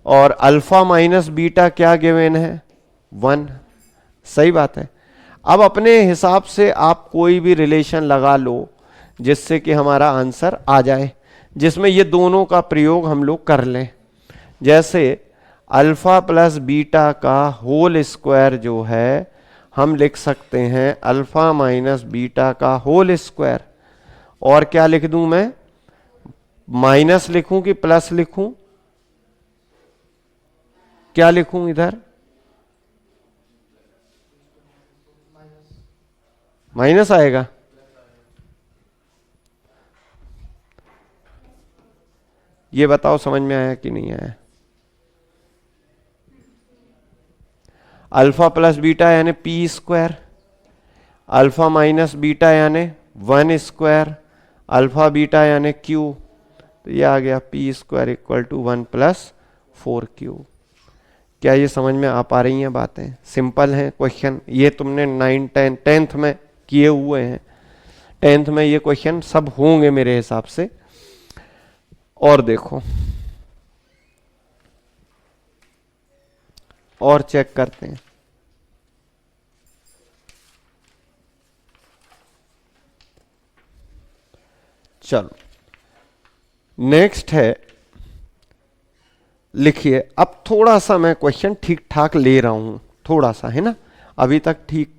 और अल्फा माइनस बीटा क्या गिवन है, 1। सही बात है। अब अपने हिसाब से आप कोई भी रिलेशन लगा लो जिससे कि हमारा आंसर आ जाए, जिसमें ये दोनों का प्रयोग हम लोग कर लें। जैसे अल्फा प्लस बीटा का होल स्क्वायर जो है हम लिख सकते हैं अल्फा माइनस बीटा का होल स्क्वायर। और क्या लिख दूं मैं, माइनस लिखूं कि प्लस लिखूं, क्या लिखूं इधर, माइनस आएगा। ये बताओ समझ में आया कि नहीं आया। अल्फा प्लस बीटा यानी P square, alpha minus beta यानी 1 स्क्वायर, अल्फा बीटा यानी क्यू, तो ये आ गया P square equal to 1 plus 4 Q. क्या ये समझ में आ पा रही हैं बातें? सिंपल है क्वेश्चन, ये तुमने 9, 10, 10th में किए हुए हैं, 10th में ये क्वेश्चन सब होंगे मेरे हिसाब से। और देखो और चेक करते हैं। चलो नेक्स्ट है, लिखिए। अब थोड़ा सा मैं क्वेश्चन ठीक ठाक ले रहा हूं, थोड़ा सा, है ना, अभी तक ठीक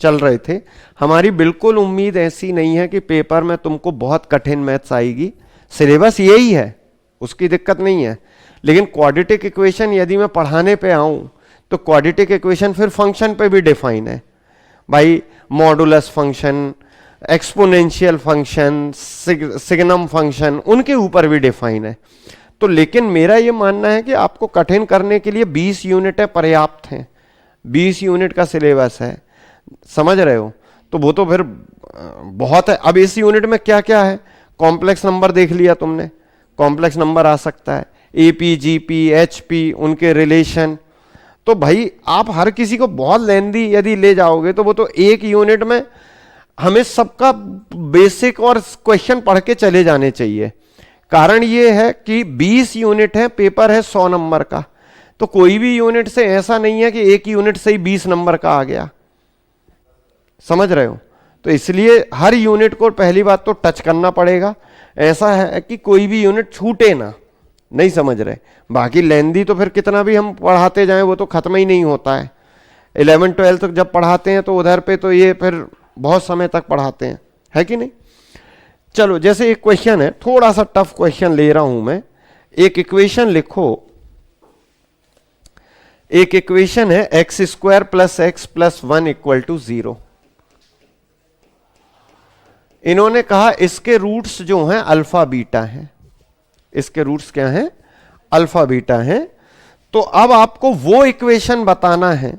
चल रहे थे। हमारी बिल्कुल उम्मीद ऐसी नहीं है कि पेपर में तुमको बहुत कठिन मैथ्स आएगी, सिलेबस यही है, उसकी दिक्कत नहीं है। लेकिन क्वाड्रेटिक इक्वेशन यदि मैं पढ़ाने पे आऊं तो क्वाड्रेटिक इक्वेशन फिर फंक्शन पे भी डिफाइन है भाई, modulus function, exponential function, signum function, उनके ऊपर भी डिफाइन है। तो लेकिन मेरा ये मानना है कि आपको कठिन करने के लिए 20 यूनिटें पर्याप्त हैं, 20 यूनिट का सिलेबस है, समझ रहे हो? तो वो तो फिर बहुत है। अब इस यूनिट में क्या क्या है, कॉम्प्लेक्स नंबर देख लिया तुमने, कॉम्प्लेक्स नंबर आ सकता है, एपी, जीपी, एचपी, उनके रिलेशन। तो भाई आप हर किसी को बहुत लेंदी यदि ले जाओगे तो वो तो एक यूनिट में हमें सबका बेसिक और क्वेश्चन पढ़ के चले जाने चाहिए। कारण ये है कि 20 यूनिट है, पेपर है 100 नंबर का, तो कोई भी यूनिट से ऐसा नहीं है कि एक यूनिट से ही 20 नंबर का आ गया, समझ रहे हो? तो इसलिए हर यूनिट को पहली बात तो टच करना पड़ेगा, ऐसा है कि कोई भी यूनिट छूटे ना, नहीं समझ रहे? बाकी लेंदी तो फिर कितना भी हम पढ़ाते जाएं वो तो खत्म ही नहीं होता है। 11, 12 तक जब पढ़ाते हैं तो उधर पे तो ये फिर बहुत समय तक पढ़ाते हैं, है कि नहीं? चलो जैसे एक क्वेश्चन है, थोड़ा सा टफ क्वेश्चन ले रहा हूं मैं। एक इक्वेशन लिखो, एक इक्वेशन है x square plus x plus 1 equal to 0। इन्होंने कहा इसके रूट्स जो हैं अल्फा बीटा हैं, इसके रूट्स क्या हैं? अल्फा बीटा हैं। तो अब आपको वो इक्वेशन बताना है,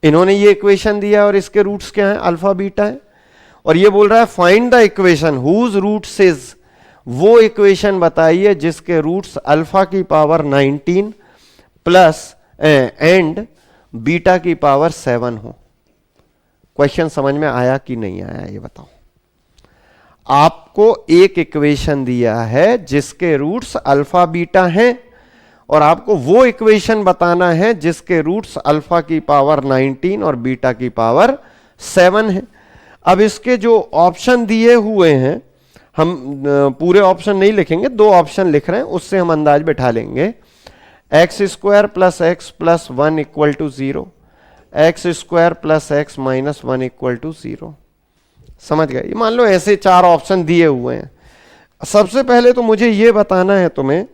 इन्होंने ये इक्वेशन दिया और इसके रूट्स क्या हैं? अल्फा बीटा है। और ये बोल रहा है find the equation whose roots is, वो इक्वेशन बताइए जिसके रूट्स अल्फा की पावर 19 प्लस एंड बीटा की पावर 7 हो। क्वेश्चन समझ में आया कि नहीं आया ये बताओ? आपको एक इक्वेशन दिया है जिसके रूट्स अल्फा बीटा हैं और आपको वो इक्वेशन बताना है जिसके रूट्स अल्फा की पावर 19 और बीटा की पावर 7 है। अब इसके जो ऑप्शन दिए हुए हैं, हम पूरे ऑप्शन नहीं लिखेंगे, 2 ऑप्शन लिख रहे हैं, उससे हम अंदाज बैठा लेंगे। X square plus x plus 1 equal to 0, x square plus x minus 1 equal to 0। समझ गए? ये मान लो ऐसे 4 ऑप्शन दिए हुए हैं। सबसे पहले तो मुझे ये बताना है तुम्हें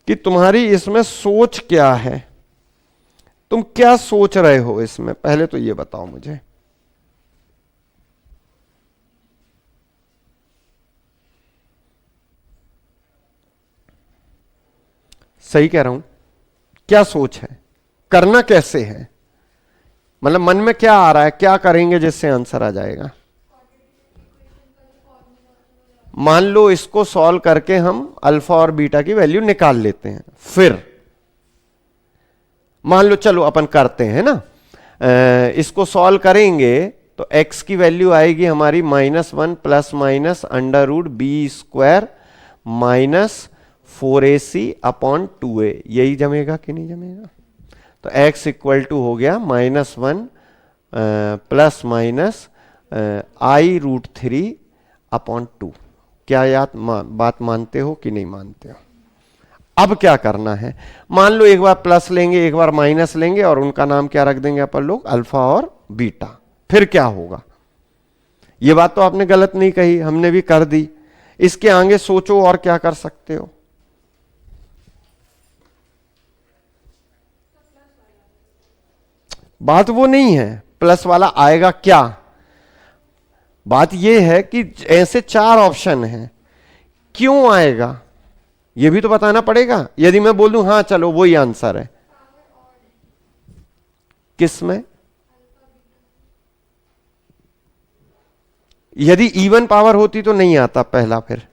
कि तुम्हारी इसमें सोच क्या है, तुम क्या सोच रहे हो इसमें, पहले तो ये बताओ मुझे। सही कह रहा हूं? क्या सोच है, करना कैसे है, मतलब मन में क्या आ रहा है, क्या करेंगे जिससे आंसर आ जाएगा? मान लो इसको सॉल्व करके हम अल्फा और बीटा की वैल्यू निकाल लेते हैं, फिर मान लो चलो अपन करते हैं ना, इसको सॉल्व करेंगे तो x की वैल्यू आएगी हमारी -1 plus minus under root B square minus 4ac upon 2a। यही जमेगा कि नहीं जमेगा? तो x इक्वल टू हो गया -1 plus minus i root 3 upon 2। क्या याद बात मानते हो कि नहीं मानते हो? अब क्या करना है, मान लो एक बार प्लस लेंगे एक बार माइनस लेंगे और उनका नाम क्या रख देंगे अपन लोग? अल्फा और बीटा। फिर क्या होगा? ये बात तो आपने गलत नहीं कही, हमने भी कर दी। इसके आगे सोचो और क्या कर सकते हो। बात वो नहीं है प्लस वाला आएगा क्या, बात यह है कि ऐसे 4 ऑप्शन हैं, क्यों आएगा यह भी तो बताना पड़ेगा। यदि मैं बोल दूं हाँ चलो वही आंसर है, किस में? यदि इवन पावर होती तो नहीं आता पहला, फिर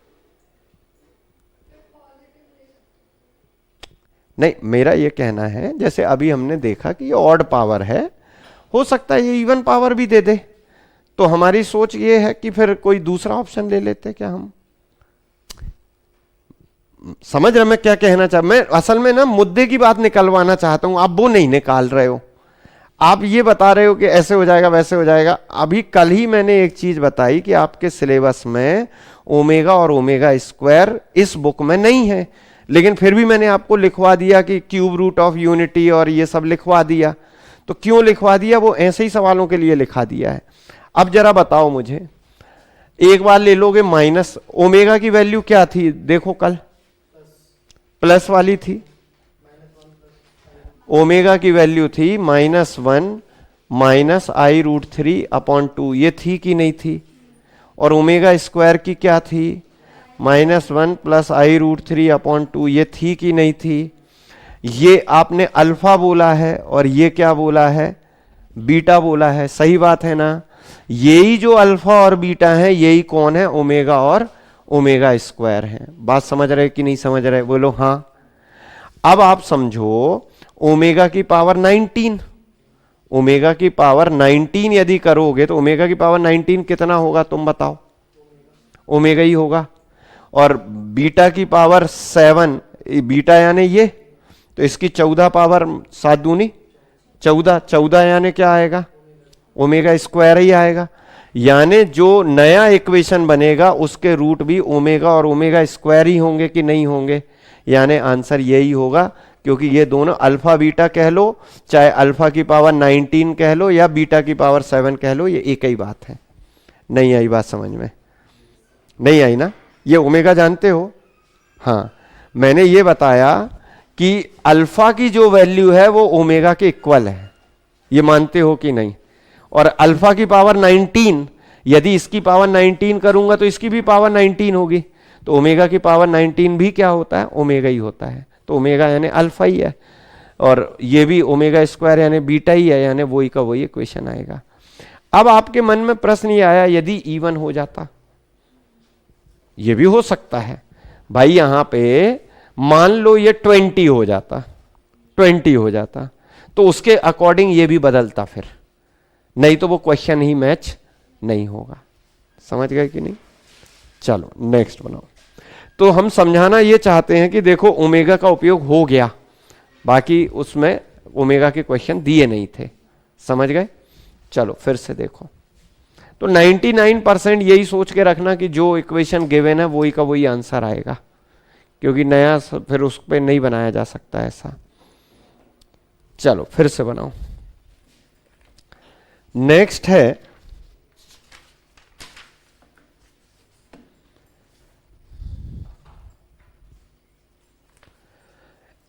नहीं। मेरा ये कहना है जैसे अभी हमने देखा कि ये ऑड पावर है, हो सकता है ये इवन पावर भी दे दे, तो हमारी सोच ये है कि फिर कोई दूसरा ऑप्शन ले लेते क्या हम। समझ रहे मैं क्या कहना चाह, मैं असल में ना मुद्दे की बात निकलवाना चाहता हूं, आप वो नहीं निकाल रहे हो। आप ये बता रहे हो कि ऐसे हो जाएगा वैसे हो जाएगा। अभी कल ही मैंने एक चीज बताई कि आपके सिलेबस में ओमेगा और ओमेगा स्क्वायर इस बुक में नहीं है, लेकिन फिर भी मैंने आपको लिखवा दिया कि क्यूब रूट ऑफ यूनिटी और ये सब लिखवा दिया। तो क्यों लिखवा दिया? वो ऐसे ही सवालों के लिए लिखा दिया है। अब जरा बताओ मुझे, एक बार ले लोगे माइनस, ओमेगा की वैल्यू क्या थी देखो कल? प्लस वाली थी। ओमेगा की वैल्यू थी -1 -i√3/2, ये थी कि नहीं थी? और ओमेगा स्क्वायर की क्या थी? -1 + i√3/2, ये थी कि नहीं थी? ये आपने अल्फा बोला है और ये क्या बोला है? बीटा बोला है। सही बात है ना? यही जो अल्फा और बीटा है यही कौन है? ओमेगा और ओमेगा स्क्वायर है। बात समझ रहे कि नहीं समझ रहे? बोलो हाँ। अब आप समझो, ओमेगा की पावर 19, ओमेगा की पावर 19 यदि करोगे तो ओमेगा की पावर 19 कितना होगा तुम बताओ? ओमेगा ही होगा। और बीटा की पावर 7, बीटा यानी ये, तो इसकी 14 पावर 7 दूनी 14, 14 यानी क्या आएगा? ओमेगा स्क्वायर ही आएगा। यानी जो नया इक्वेशन बनेगा उसके रूट भी ओमेगा और ओमेगा स्क्वायर ही होंगे कि नहीं होंगे? यानी आंसर यही होगा, क्योंकि ये दोनों अल्फा बीटा कह लो, चाहे अल्फा की पावर 19 कह लो या बीटा की पावर 7 कह लो, ये एक ही बात है। नहीं आई बात समझ में? नहीं आई ना? ये ओमेगा जानते हो? हाँ, मैंने ये बताया कि अल्फा की जो वैल्यू है वो ओमेगा के इक्वल है, ये मानते हो कि नहीं? और अल्फा की पावर 19, यदि इसकी पावर 19 करूंगा तो इसकी भी पावर 19 होगी, तो ओमेगा की पावर 19 भी क्या होता है? ओमेगा ही होता है। तो ओमेगा यानी अल्फा ही है, और ये भी ओमेगा स्क्वायर यानी बीटा ही है, यानी वही का वही इक्वेशन आएगा। अब आपके मन में प्रश्न ये आया, यदि इवन हो जाता? ये भी हो सकता है भाई। यहां पे मान लो ये 20 हो जाता, 20 हो जाता, तो उसके अकॉर्डिंग ये भी बदलता फिर, नहीं तो वो क्वेश्चन ही मैच नहीं होगा। समझ गए कि नहीं? चलो नेक्स्ट बनाओ। तो हम समझाना ये चाहते हैं कि देखो ओमेगा का उपयोग हो गया, बाकी उसमें ओमेगा के क्वेश्चन दिए नहीं थे। समझ गए? चलो फिर से देखो। तो 99% यही सोच के रखना कि जो इक्वेशन गिवन है वही का वही आंसर आएगा, क्योंकि नया फिर उस पर नहीं बनाया जा सकता ऐसा। चलो फिर से बनाओ। नेक्स्ट है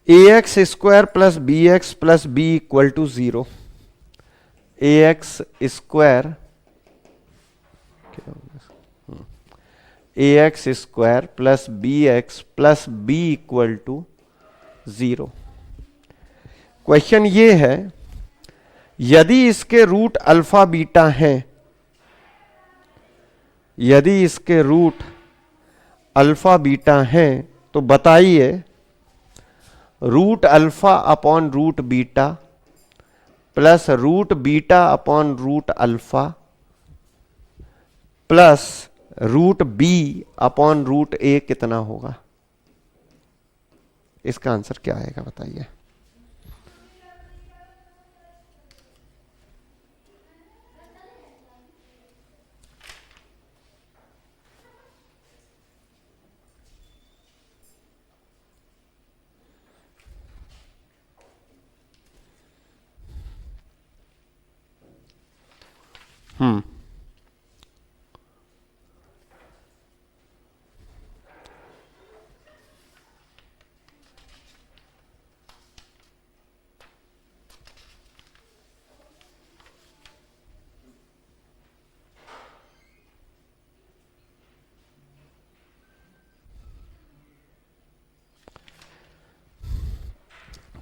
ax² + bx + b = 0। ax² + bx + b = 0। Question ये है, यदि इसके रूट अल्फा बीटा हैं, यदि इसके रूट अल्फा बीटा हैं तो बताइए root alpha upon root beta plus root beta upon root alpha plus root B upon root A कितना होगा? इसका आंसर क्या आएगा बताइए?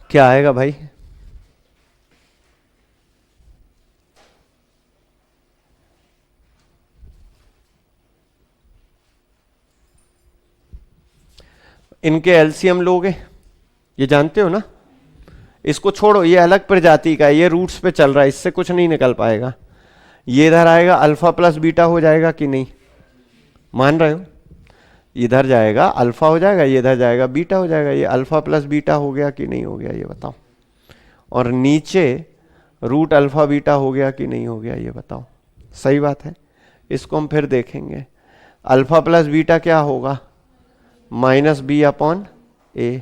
क्या आएगा भाई? इनके एलसीएम लोगे, ये जानते हो ना। इसको छोड़ो, ये अलग प्रजाति का है, ये रूट्स पे चल रहा है, इससे कुछ नहीं निकल पाएगा। ये इधर आएगा अल्फा प्लस बीटा हो जाएगा कि नहीं, मान रहे हो। इधर जाएगा अल्फा हो जाएगा, ये इधर जाएगा बीटा हो जाएगा, ये अल्फा प्लस बीटा हो गया कि नहीं हो गया ये बताओ। और नीचे रूट अल्फा बीटा हो गया कि नहीं हो गया ये बताओ। सही बात है। इसको हम फिर देखेंगे। अल्फा प्लस बीटा क्या होगा, माइनस बी अपॉन ए।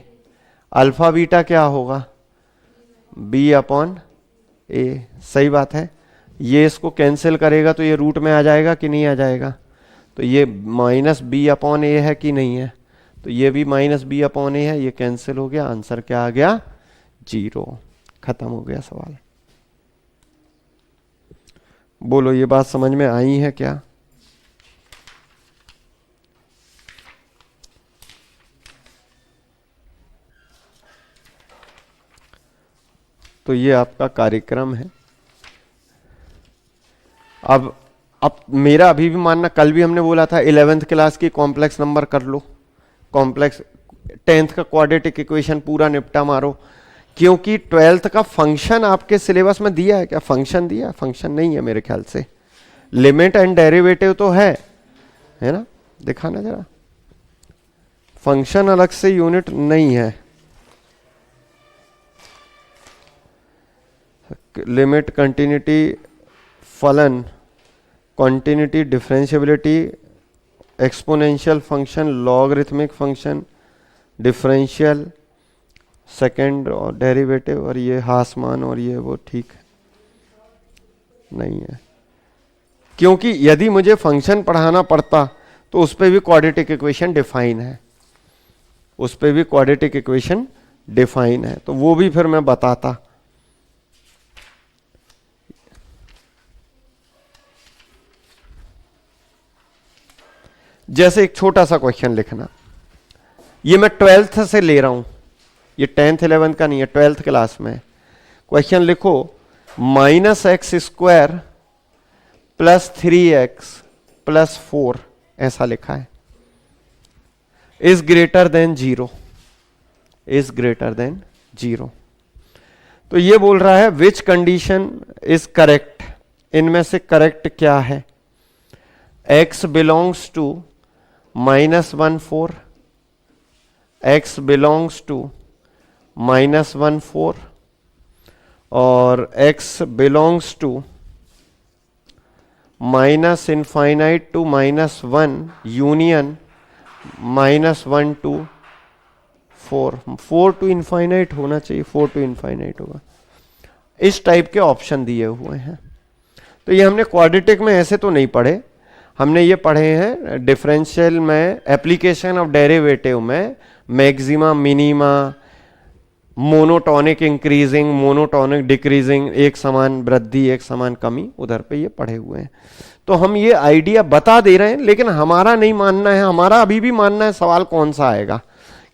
अल्फा बीटा क्या होगा, बी अपॉन ए। सही बात है। ये इसको कैंसिल करेगा तो ये रूट में आ जाएगा कि नहीं आ जाएगा। तो ये माइनस बी अपॉन ए है कि नहीं है, तो ये भी माइनस बी अपॉन ए है, ये कैंसिल हो गया, आंसर क्या आ गया 0। खत्म हो गया सवाल। बोलो ये बात समझ में आई है क्या। तो ये आपका कार्यक्रम है। अब मेरा अभी भी मानना, कल भी हमने बोला था 11th क्लास की कॉम्प्लेक्स नंबर कर लो, कॉम्प्लेक्स 10th का क्वाड्रेटिक इक्वेशन पूरा निपटा मारो, क्योंकि 12th का फंक्शन आपके सिलेबस में दिया है क्या, फंक्शन दिया है, फंक्शन नहीं है मेरे ख्याल से। लिमिट एंड डेरिवेटिव तो है ना, दिखाना जरा। फंक्शन अलग से यूनिट नहीं है। लिमिट, कंटिन्यूटी, फलन, continuity, differentiability, exponential function, logarithmic function, differential, second और डेरिवेटिव, और ये हासमान और ये वो ठीक नहीं है। क्योंकि यदि मुझे फंक्शन पढ़ाना पड़ता तो उस पर भी क्वाड्रेटिक इक्वेशन डिफाइन है, उस पर भी क्वाड्रेटिक इक्वेशन डिफाइन है, तो वो भी फिर मैं बताता। जैसे एक छोटा सा क्वेश्चन लिखना, ये मैं 12th से ले रहा हूं, ये 10th 11th का नहीं है, 12th क्लास में। क्वेश्चन लिखो, minus x square plus 3x plus 4 ऐसा लिखा है, is greater than 0, is greater than 0। तो ये बोल रहा है विच कंडीशन इज करेक्ट, इनमें से करेक्ट क्या है। x belongs to -1 4, x belongs to -1 4, और x belongs to -∞ to -1 union -1 to 4, 4 to infinite होना चाहिए, 4 टू इनफाइनाइट होगा। इस टाइप के ऑप्शन दिए हुए हैं। तो ये हमने क्वाड्रेटिक में ऐसे तो नहीं पढ़े, हमने ये पढ़े हैं डिफरेंशियल में, एप्लीकेशन ऑफ डेरिवेटिव में, maxima, minima, monotonic increasing, monotonic decreasing, एक समान वृद्धि एक समान कमी, उधर पे ये पढ़े हुए हैं। तो हम ये आइडिया बता दे रहे हैं, लेकिन हमारा नहीं मानना है, हमारा अभी भी मानना है सवाल कौन सा आएगा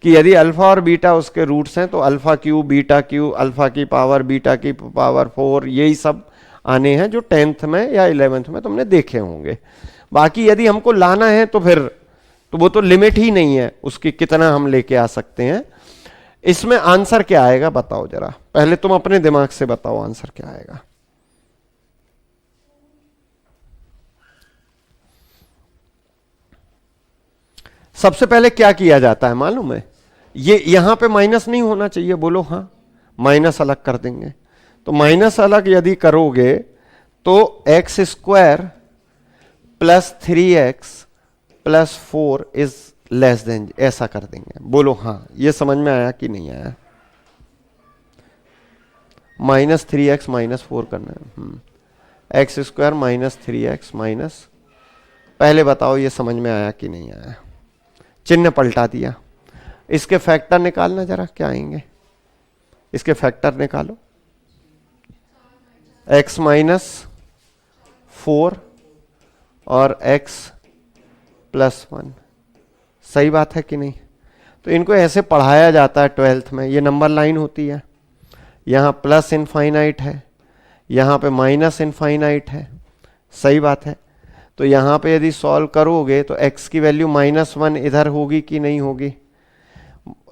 कि यदि अल्फा और बीटा उसके रूट्स हैं तो alpha cube, beta cube, alpha की पावर, बीटा की पावर 4, यही सब आने हैं जो 10th में या 11th में तुमने देखे होंगे। बाकी यदि हमको लाना है तो फिर तो वो तो लिमिट ही नहीं है उसकी, कितना हम लेके आ सकते हैं। इसमें आंसर क्या आएगा बताओ जरा, पहले तुम अपने दिमाग से बताओ आंसर क्या आएगा। सबसे पहले क्या किया जाता है मालूम है, ये यहां पे माइनस नहीं होना चाहिए, बोलो हाँ, माइनस अलग कर देंगे। तो माइनस अलग यदि करोगे तो x square plus 3x plus 4 is less than, ऐसा कर देंगे। बोलो हाँ, ये समझ में आया कि नहीं आया। -3x -4 करना है, एक्स स्क्वायर -3x माइनस, पहले बताओ ये समझ में आया कि नहीं आया। चिन्ह पलटा दिया। इसके फैक्टर निकालना जरा, क्या आएंगे इसके फैक्टर निकालो। x -4 और x + 1, सही बात है कि नहीं। तो इनको ऐसे पढ़ाया जाता है 12th में, ये नंबर लाइन होती है, यहाँ प्लस इनफाइनाइट है, यहाँ पे माइनस इनफाइनाइट है, सही बात है। तो यहाँ पे यदि सॉल्व करोगे तो x की वैल्यू -1 इधर होगी कि नहीं होगी,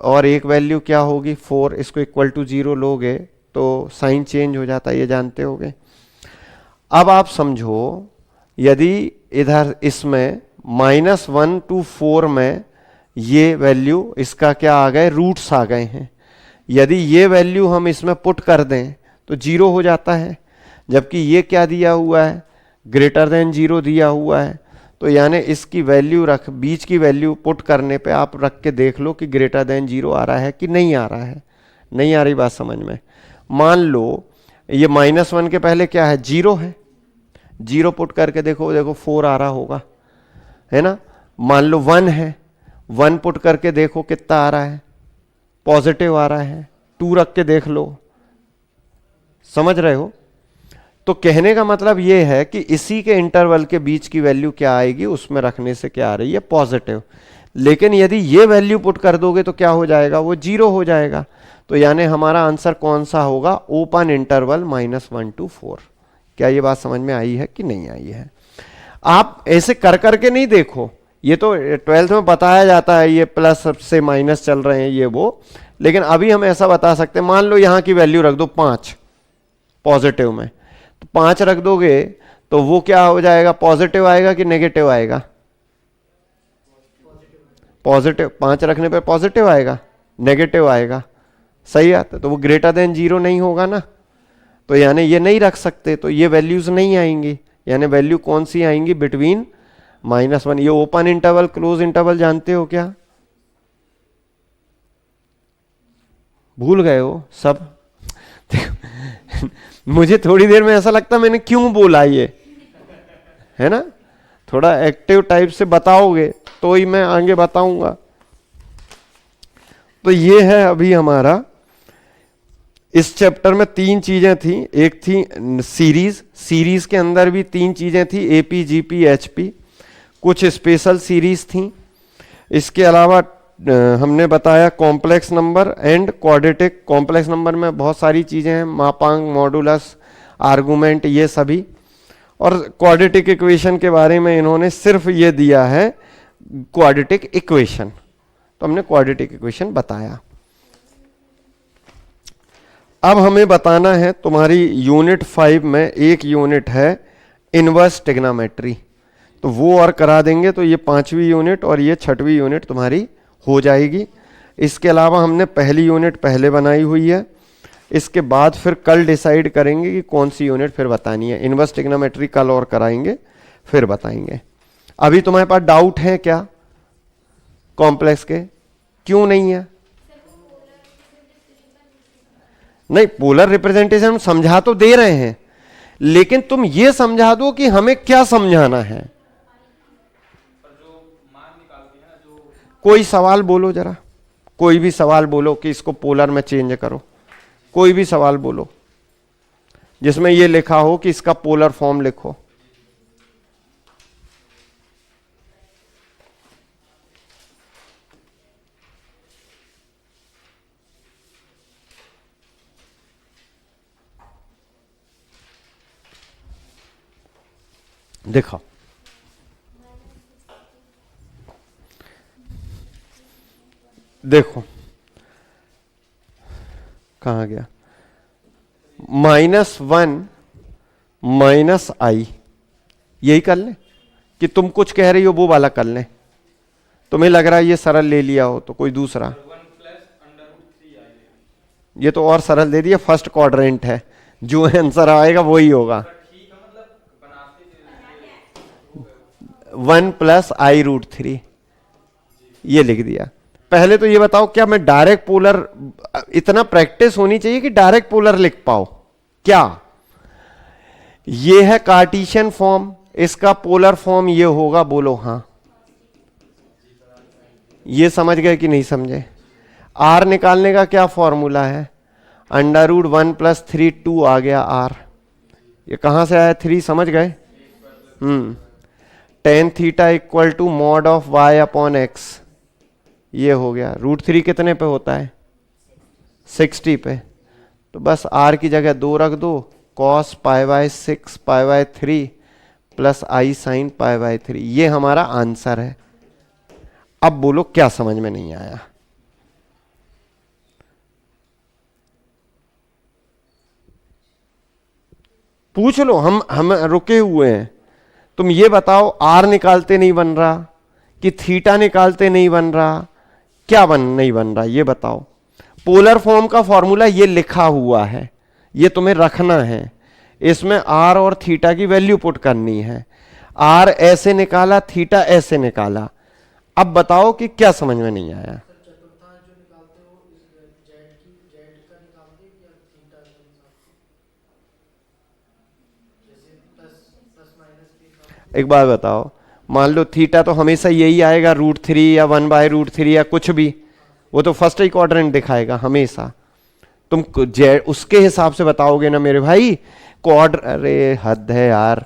और एक वैल्यू क्या होगी 4, इसको इक्वल टू 0 लोगे तो साइन चेंज हो जाता है, ये जानते होगे। अब आप समझो यदि इधर इसमें -1 to 4 में ये वैल्यू इसका क्या आ गए, रूट्स आ गए हैं, यदि ये वैल्यू हम इसमें पुट कर दें तो 0 हो जाता है, जबकि ये क्या दिया हुआ है, ग्रेटर देन 0 दिया हुआ है। तो यानी इसकी वैल्यू रख, बीच की वैल्यू पुट करने पे आप रख के देख लो कि ग्रेटर देन 0 आ रहा है कि नहीं आ रहा है। नहीं आ रही बात समझ में? मान लो ये -1 के पहले क्या है, 0 है, 0 पुट करके देखो, देखो 4 आ रहा होगा, है ना। मान लो 1 है, 1 पुट करके देखो कितना आ रहा है, पॉजिटिव आ रहा है। 2 रख के देख लो, समझ रहे हो? तो कहने का मतलब यह है कि इसी के इंटरवल के बीच की वैल्यू क्या आएगी, उसमें रखने से क्या आ रही है, पॉजिटिव। लेकिन यदि ये वैल्यू पुट कर दोगे तो क्या हो जाएगा, वो 0 हो जाएगा। तो यानी हमारा आंसर कौन सा होगा, ओपन इंटरवल -1 to 4। क्या ये बात समझ में आई है कि नहीं आई है? आप ऐसे कर करके नहीं देखो, ये तो 12th में बताया जाता है, ये प्लस से माइनस चल रहे हैं ये वो, लेकिन अभी हम ऐसा बता सकते हैं, मान लो यहां की वैल्यू रख दो 5 पॉजिटिव में, तो 5 रख दोगे तो वो क्या हो जाएगा, पॉजिटिव आएगा कि नेगेटिव आएगा? पॉजिटिव। 5 रखने पे पॉजिटिव आएगा, नेगेटिव आएगा, सही आता तो वो ग्रेटर देन 0 नहीं होगा ना। तो यानी ये नहीं रख सकते, तो ये वैल्यूज नहीं आएंगी। यानी वैल्यू कौन सी आएंगी, बिटवीन -1। ये ओपन इंटरवल क्लोज इंटरवल जानते हो क्या, भूल गए हो सब? मुझे थोड़ी देर में ऐसा लगता मैंने क्यों बोला ये, है ना। थोड़ा एक्टिव टाइप से बताओगे तो ही मैं आगे बताऊंगा। तो ये है अभी हमारा इस चैप्टर में 3 चीजें थी। एक थी सीरीज के अंदर भी 3 चीजें थी, एपी, जीपी, एचपी, कुछ स्पेशल सीरीज थी। इसके अलावा हमने बताया complex number and quadratic. Complex number में बहुत सारी चीजें हैं, मापांक, मॉडुलस, आर्गुमेंट, ये सभी। और क्वाड्रेटिक इक्वेशन के बारे में इन्होंने सिर्फ ये दिया है क्वाड्रेटिक इक्वेशन, तो हमने क्वाड्रेटिक इक्वेशन बताया। अब हमें बताना है, तुम्हारी यूनिट 5 में एक यूनिट है इनवर्स ट्रिग्नोमेट्री, तो वो और करा देंगे तो ये 5वीं यूनिट और ये 6वीं यूनिट तुम्हारी हो जाएगी। इसके अलावा हमने पहली यूनिट पहले बनाई हुई है, इसके बाद फिर कल डिसाइड करेंगे कि कौन सी यूनिट फिर बतानी है। इनवर्स ट्रिग्नोमेट्री कल और कराएंगे, फिर बताएंगे। अभी तुम्हारे पास डाउट है क्या कॉम्प्लेक्स के? क्यों नहीं है? नहीं, पोलर रिप्रेजेंटेशन हम समझा तो दे रहे हैं, लेकिन तुम ये समझा दो कि हमें क्या समझाना है। कोई सवाल बोलो जरा, कोई भी सवाल बोलो कि इसको पोलर में चेंज करो। कोई भी सवाल बोलो जिसमें ये लिखा हो कि इसका पोलर फॉर्म लिखो। देखो, देखो कहां गया, -1 -i, यही कर लें कि तुम कुछ कह रही हो वो वाला कर लें। तुम्हें लग रहा है ये सरल ले लिया हो तो कोई दूसरा, ये तो और सरल दे दिया, फर्स्ट क्वाड्रेंट है, जो आंसर आएगा वही होगा। 1 + i√3 ये लिख दिया। पहले तो ये बताओ, क्या मैं डायरेक्ट पोलर, इतना प्रैक्टिस होनी चाहिए कि डायरेक्ट पोलर लिख पाओ क्या? ये है कार्टेशियन फॉर्म, इसका पोलर फॉर्म ये होगा, बोलो हाँ। ये समझ गए कि नहीं समझे? आर निकालने का क्या फॉर्मूला है, √1 + 3 2 आ गया आर। ये कहां से आया 3, समझ गए? tan theta = mod of y/x, ये हो गया। √3 कितने पे होता है, 60 पे, तो बस r की जगह 2 रख दो, cos π/6 π/3 + i sin π/3, ये हमारा आंसर है। अब बोलो क्या समझ में नहीं आया? पूछ लो, हम रुके हुए हैं। तुम ये बताओ, आर निकालते नहीं बन रहा कि थीटा निकालते नहीं बन रहा, क्या नहीं बन रहा ये बताओ। पोलर फॉर्म का फॉर्मूला ये लिखा हुआ है, ये तुम्हें रखना है। इसमें आर और थीटा की वैल्यू पुट करनी है। आर ऐसे निकाला, थीटा ऐसे निकाला। अब बताओ कि क्या समझ में नहीं आया। एक बात बताओ, मान लो थीटा तो हमेशा यही आएगा, √3 या 1/√3 या कुछ भी, वो तो फर्स्ट ही क्वाड्रेंट दिखाएगा हमेशा। तुम उसके हिसाब से बताओगे ना मेरे भाई। अरे हद है यार,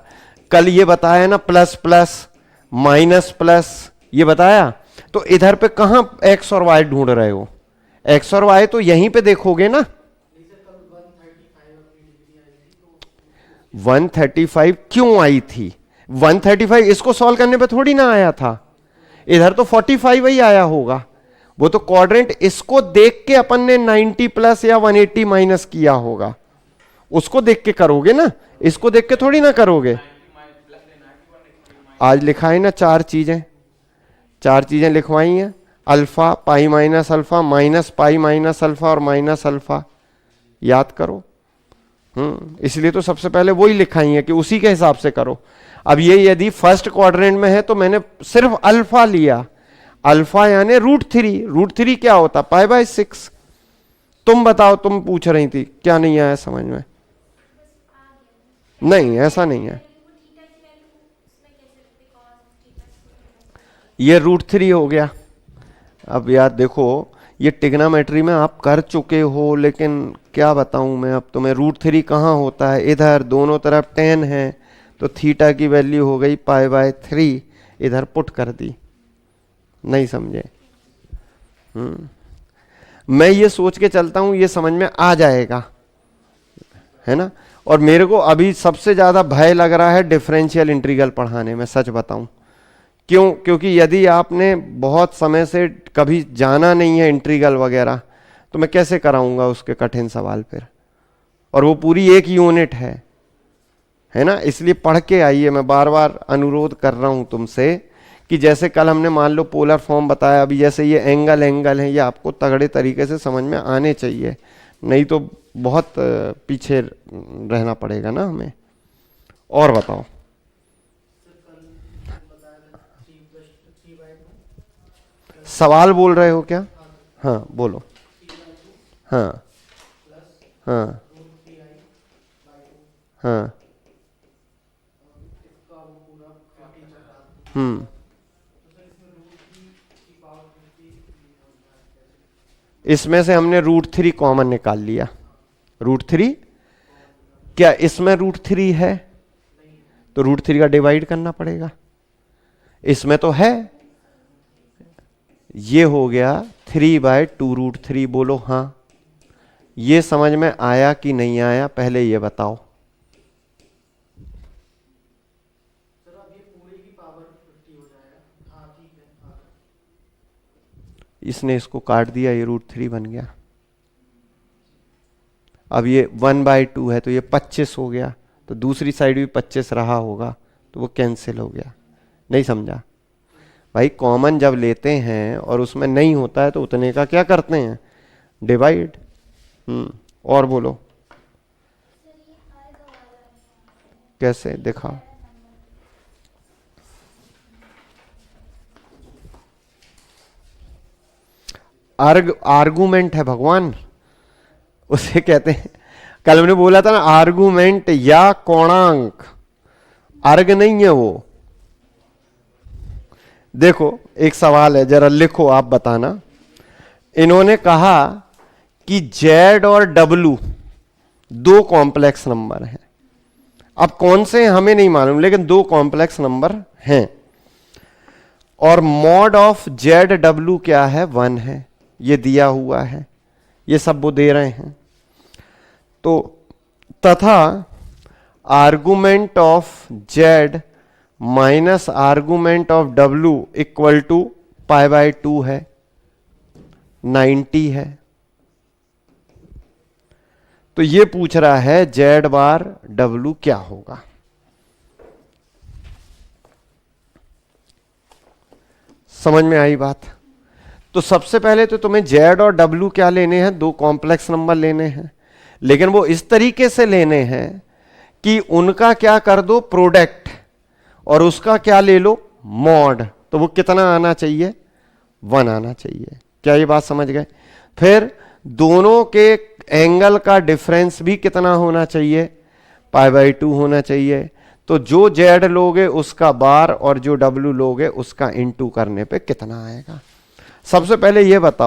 कल ये बताया ना प्लस प्लस माइनस प्लस, ये बताया। तो इधर पे कहां एक्स और वाई ढूंढ रहे हो? एक्स और वाई तो यहीं पे देखोगे ना। 135 क्यों आई थी? 135 इसको सॉल्व करने पे थोड़ी ना आया था, इधर तो 45 ही आया होगा। वो तो क्वाड्रेंट इसको देख के अपन ने 90 प्लस या 180 माइनस किया होगा, उसको देख के करोगे ना, इसको देख के थोड़ी ना करोगे। आज लिखा है ना चार चीजें लिखवाई हैं, alpha, pi minus alpha, minus pi minus alpha और माइनस अल्फा। याद करो। इसलिए तो सबसे पहले वही लिखाई है कि उसी के हिसाब से करो। अब ये यदि फर्स्ट क्वाड्रेंट में है तो मैंने सिर्फ अल्फा लिया, अल्फा यानी √3। √3 क्या होता? π/6। तुम बताओ, तुम पूछ रही थी, क्या नहीं आया समझ में? नहीं, ऐसा नहीं है। ये √3 हो गया। अब यार देखो, ये टिग्नामेट्री में आप कर चुके हो, लेकिन क्या बताऊं मैं अब तुम्हें। √3 कहाँ होता है? इधर दोनों तरफ 10 है, तो थीटा की वैल्यू हो गई π/3, इधर पुट कर दी। नहीं समझे? मैं ये सोच के चलता हूं ये समझ में आ जाएगा, है ना। और मेरे को अभी सबसे ज्यादा भय लग रहा है डिफरेंशियल इंटीग्रल पढ़ाने में, सच बताऊं। क्यों? क्योंकि यदि आपने बहुत समय से कभी जाना नहीं है इंटीग्रल वगैरह, तो मैं कैसे कराऊंगा उसके कठिन सवाल फिर। और वो पूरी एक यूनिट है ना। इसलिए पढ़ के आइए, मैं बार बार अनुरोध कर रहा हूं तुमसे कि जैसे कल हमने मान लो पोलर फॉर्म बताया, अभी जैसे ये एंगल है, ये आपको तगड़े तरीके से समझ में आने चाहिए, नहीं तो बहुत पीछे रहना पड़ेगा ना हमें। और बताओ। सवाल बोल रहे हो क्या? हाँ बोलो। हाँ हाँ हाँ। इसमें से हमने √3 कॉमन निकाल लिया। √3 क्या इसमें √3 है? तो √3 का डिवाइड करना पड़ेगा। इसमें तो है, ये हो गया 3/2 √3। बोलो हाँ। ये समझ में आया कि नहीं आया, पहले ये बताओ। इसने इसको काट दिया, ये √3 बन गया। अब ये 1/2 है तो ये 25 हो गया, तो दूसरी साइड भी 25 रहा होगा, तो वो कैंसिल हो गया। नहीं समझा भाई? कॉमन जब लेते हैं और उसमें नहीं होता है तो उतने का क्या करते हैं? डिवाइड। और बोलो कैसे, दिखाओ। आर्गुमेंट है भगवान, उसे कहते हैं। कल मैंने बोला था ना, आर्गुमेंट या कोणांक, अर्ग नहीं है वो। देखो एक सवाल है, जरा लिखो, आप बताना। इन्होंने कहा कि Z और W दो कॉम्प्लेक्स नंबर हैं। अब कौन से हैं हमें नहीं मालूम, लेकिन दो कॉम्प्लेक्स नंबर हैं। और मॉड ऑफ ZW क्या है? 1 है, ये दिया हुआ है, ये सब वो दे रहे हैं। तो तथा argument of Z minus argument of W equal to π/2 है, 90 है। तो ये पूछ रहा है Z बार W क्या होगा। समझ में आई बात। तो सबसे पहले तो तुम्हें Z और W क्या लेने हैं, दो कॉम्प्लेक्स नंबर लेने हैं, लेकिन वो इस तरीके से लेने हैं कि उनका क्या कर दो प्रोडक्ट और उसका क्या ले लो मॉड। तो वो कितना आना चाहिए, 1 आना चाहिए। क्या ये बात समझ गए। फिर दोनों के एंगल का डिफरेंस भी कितना होना चाहिए, π/2 होना चाहिए। तो जो Z लोगे उसका बार और जो W लोगे उसका इनटू करने पे कितना आएगा। सबसे पहले ये बताओ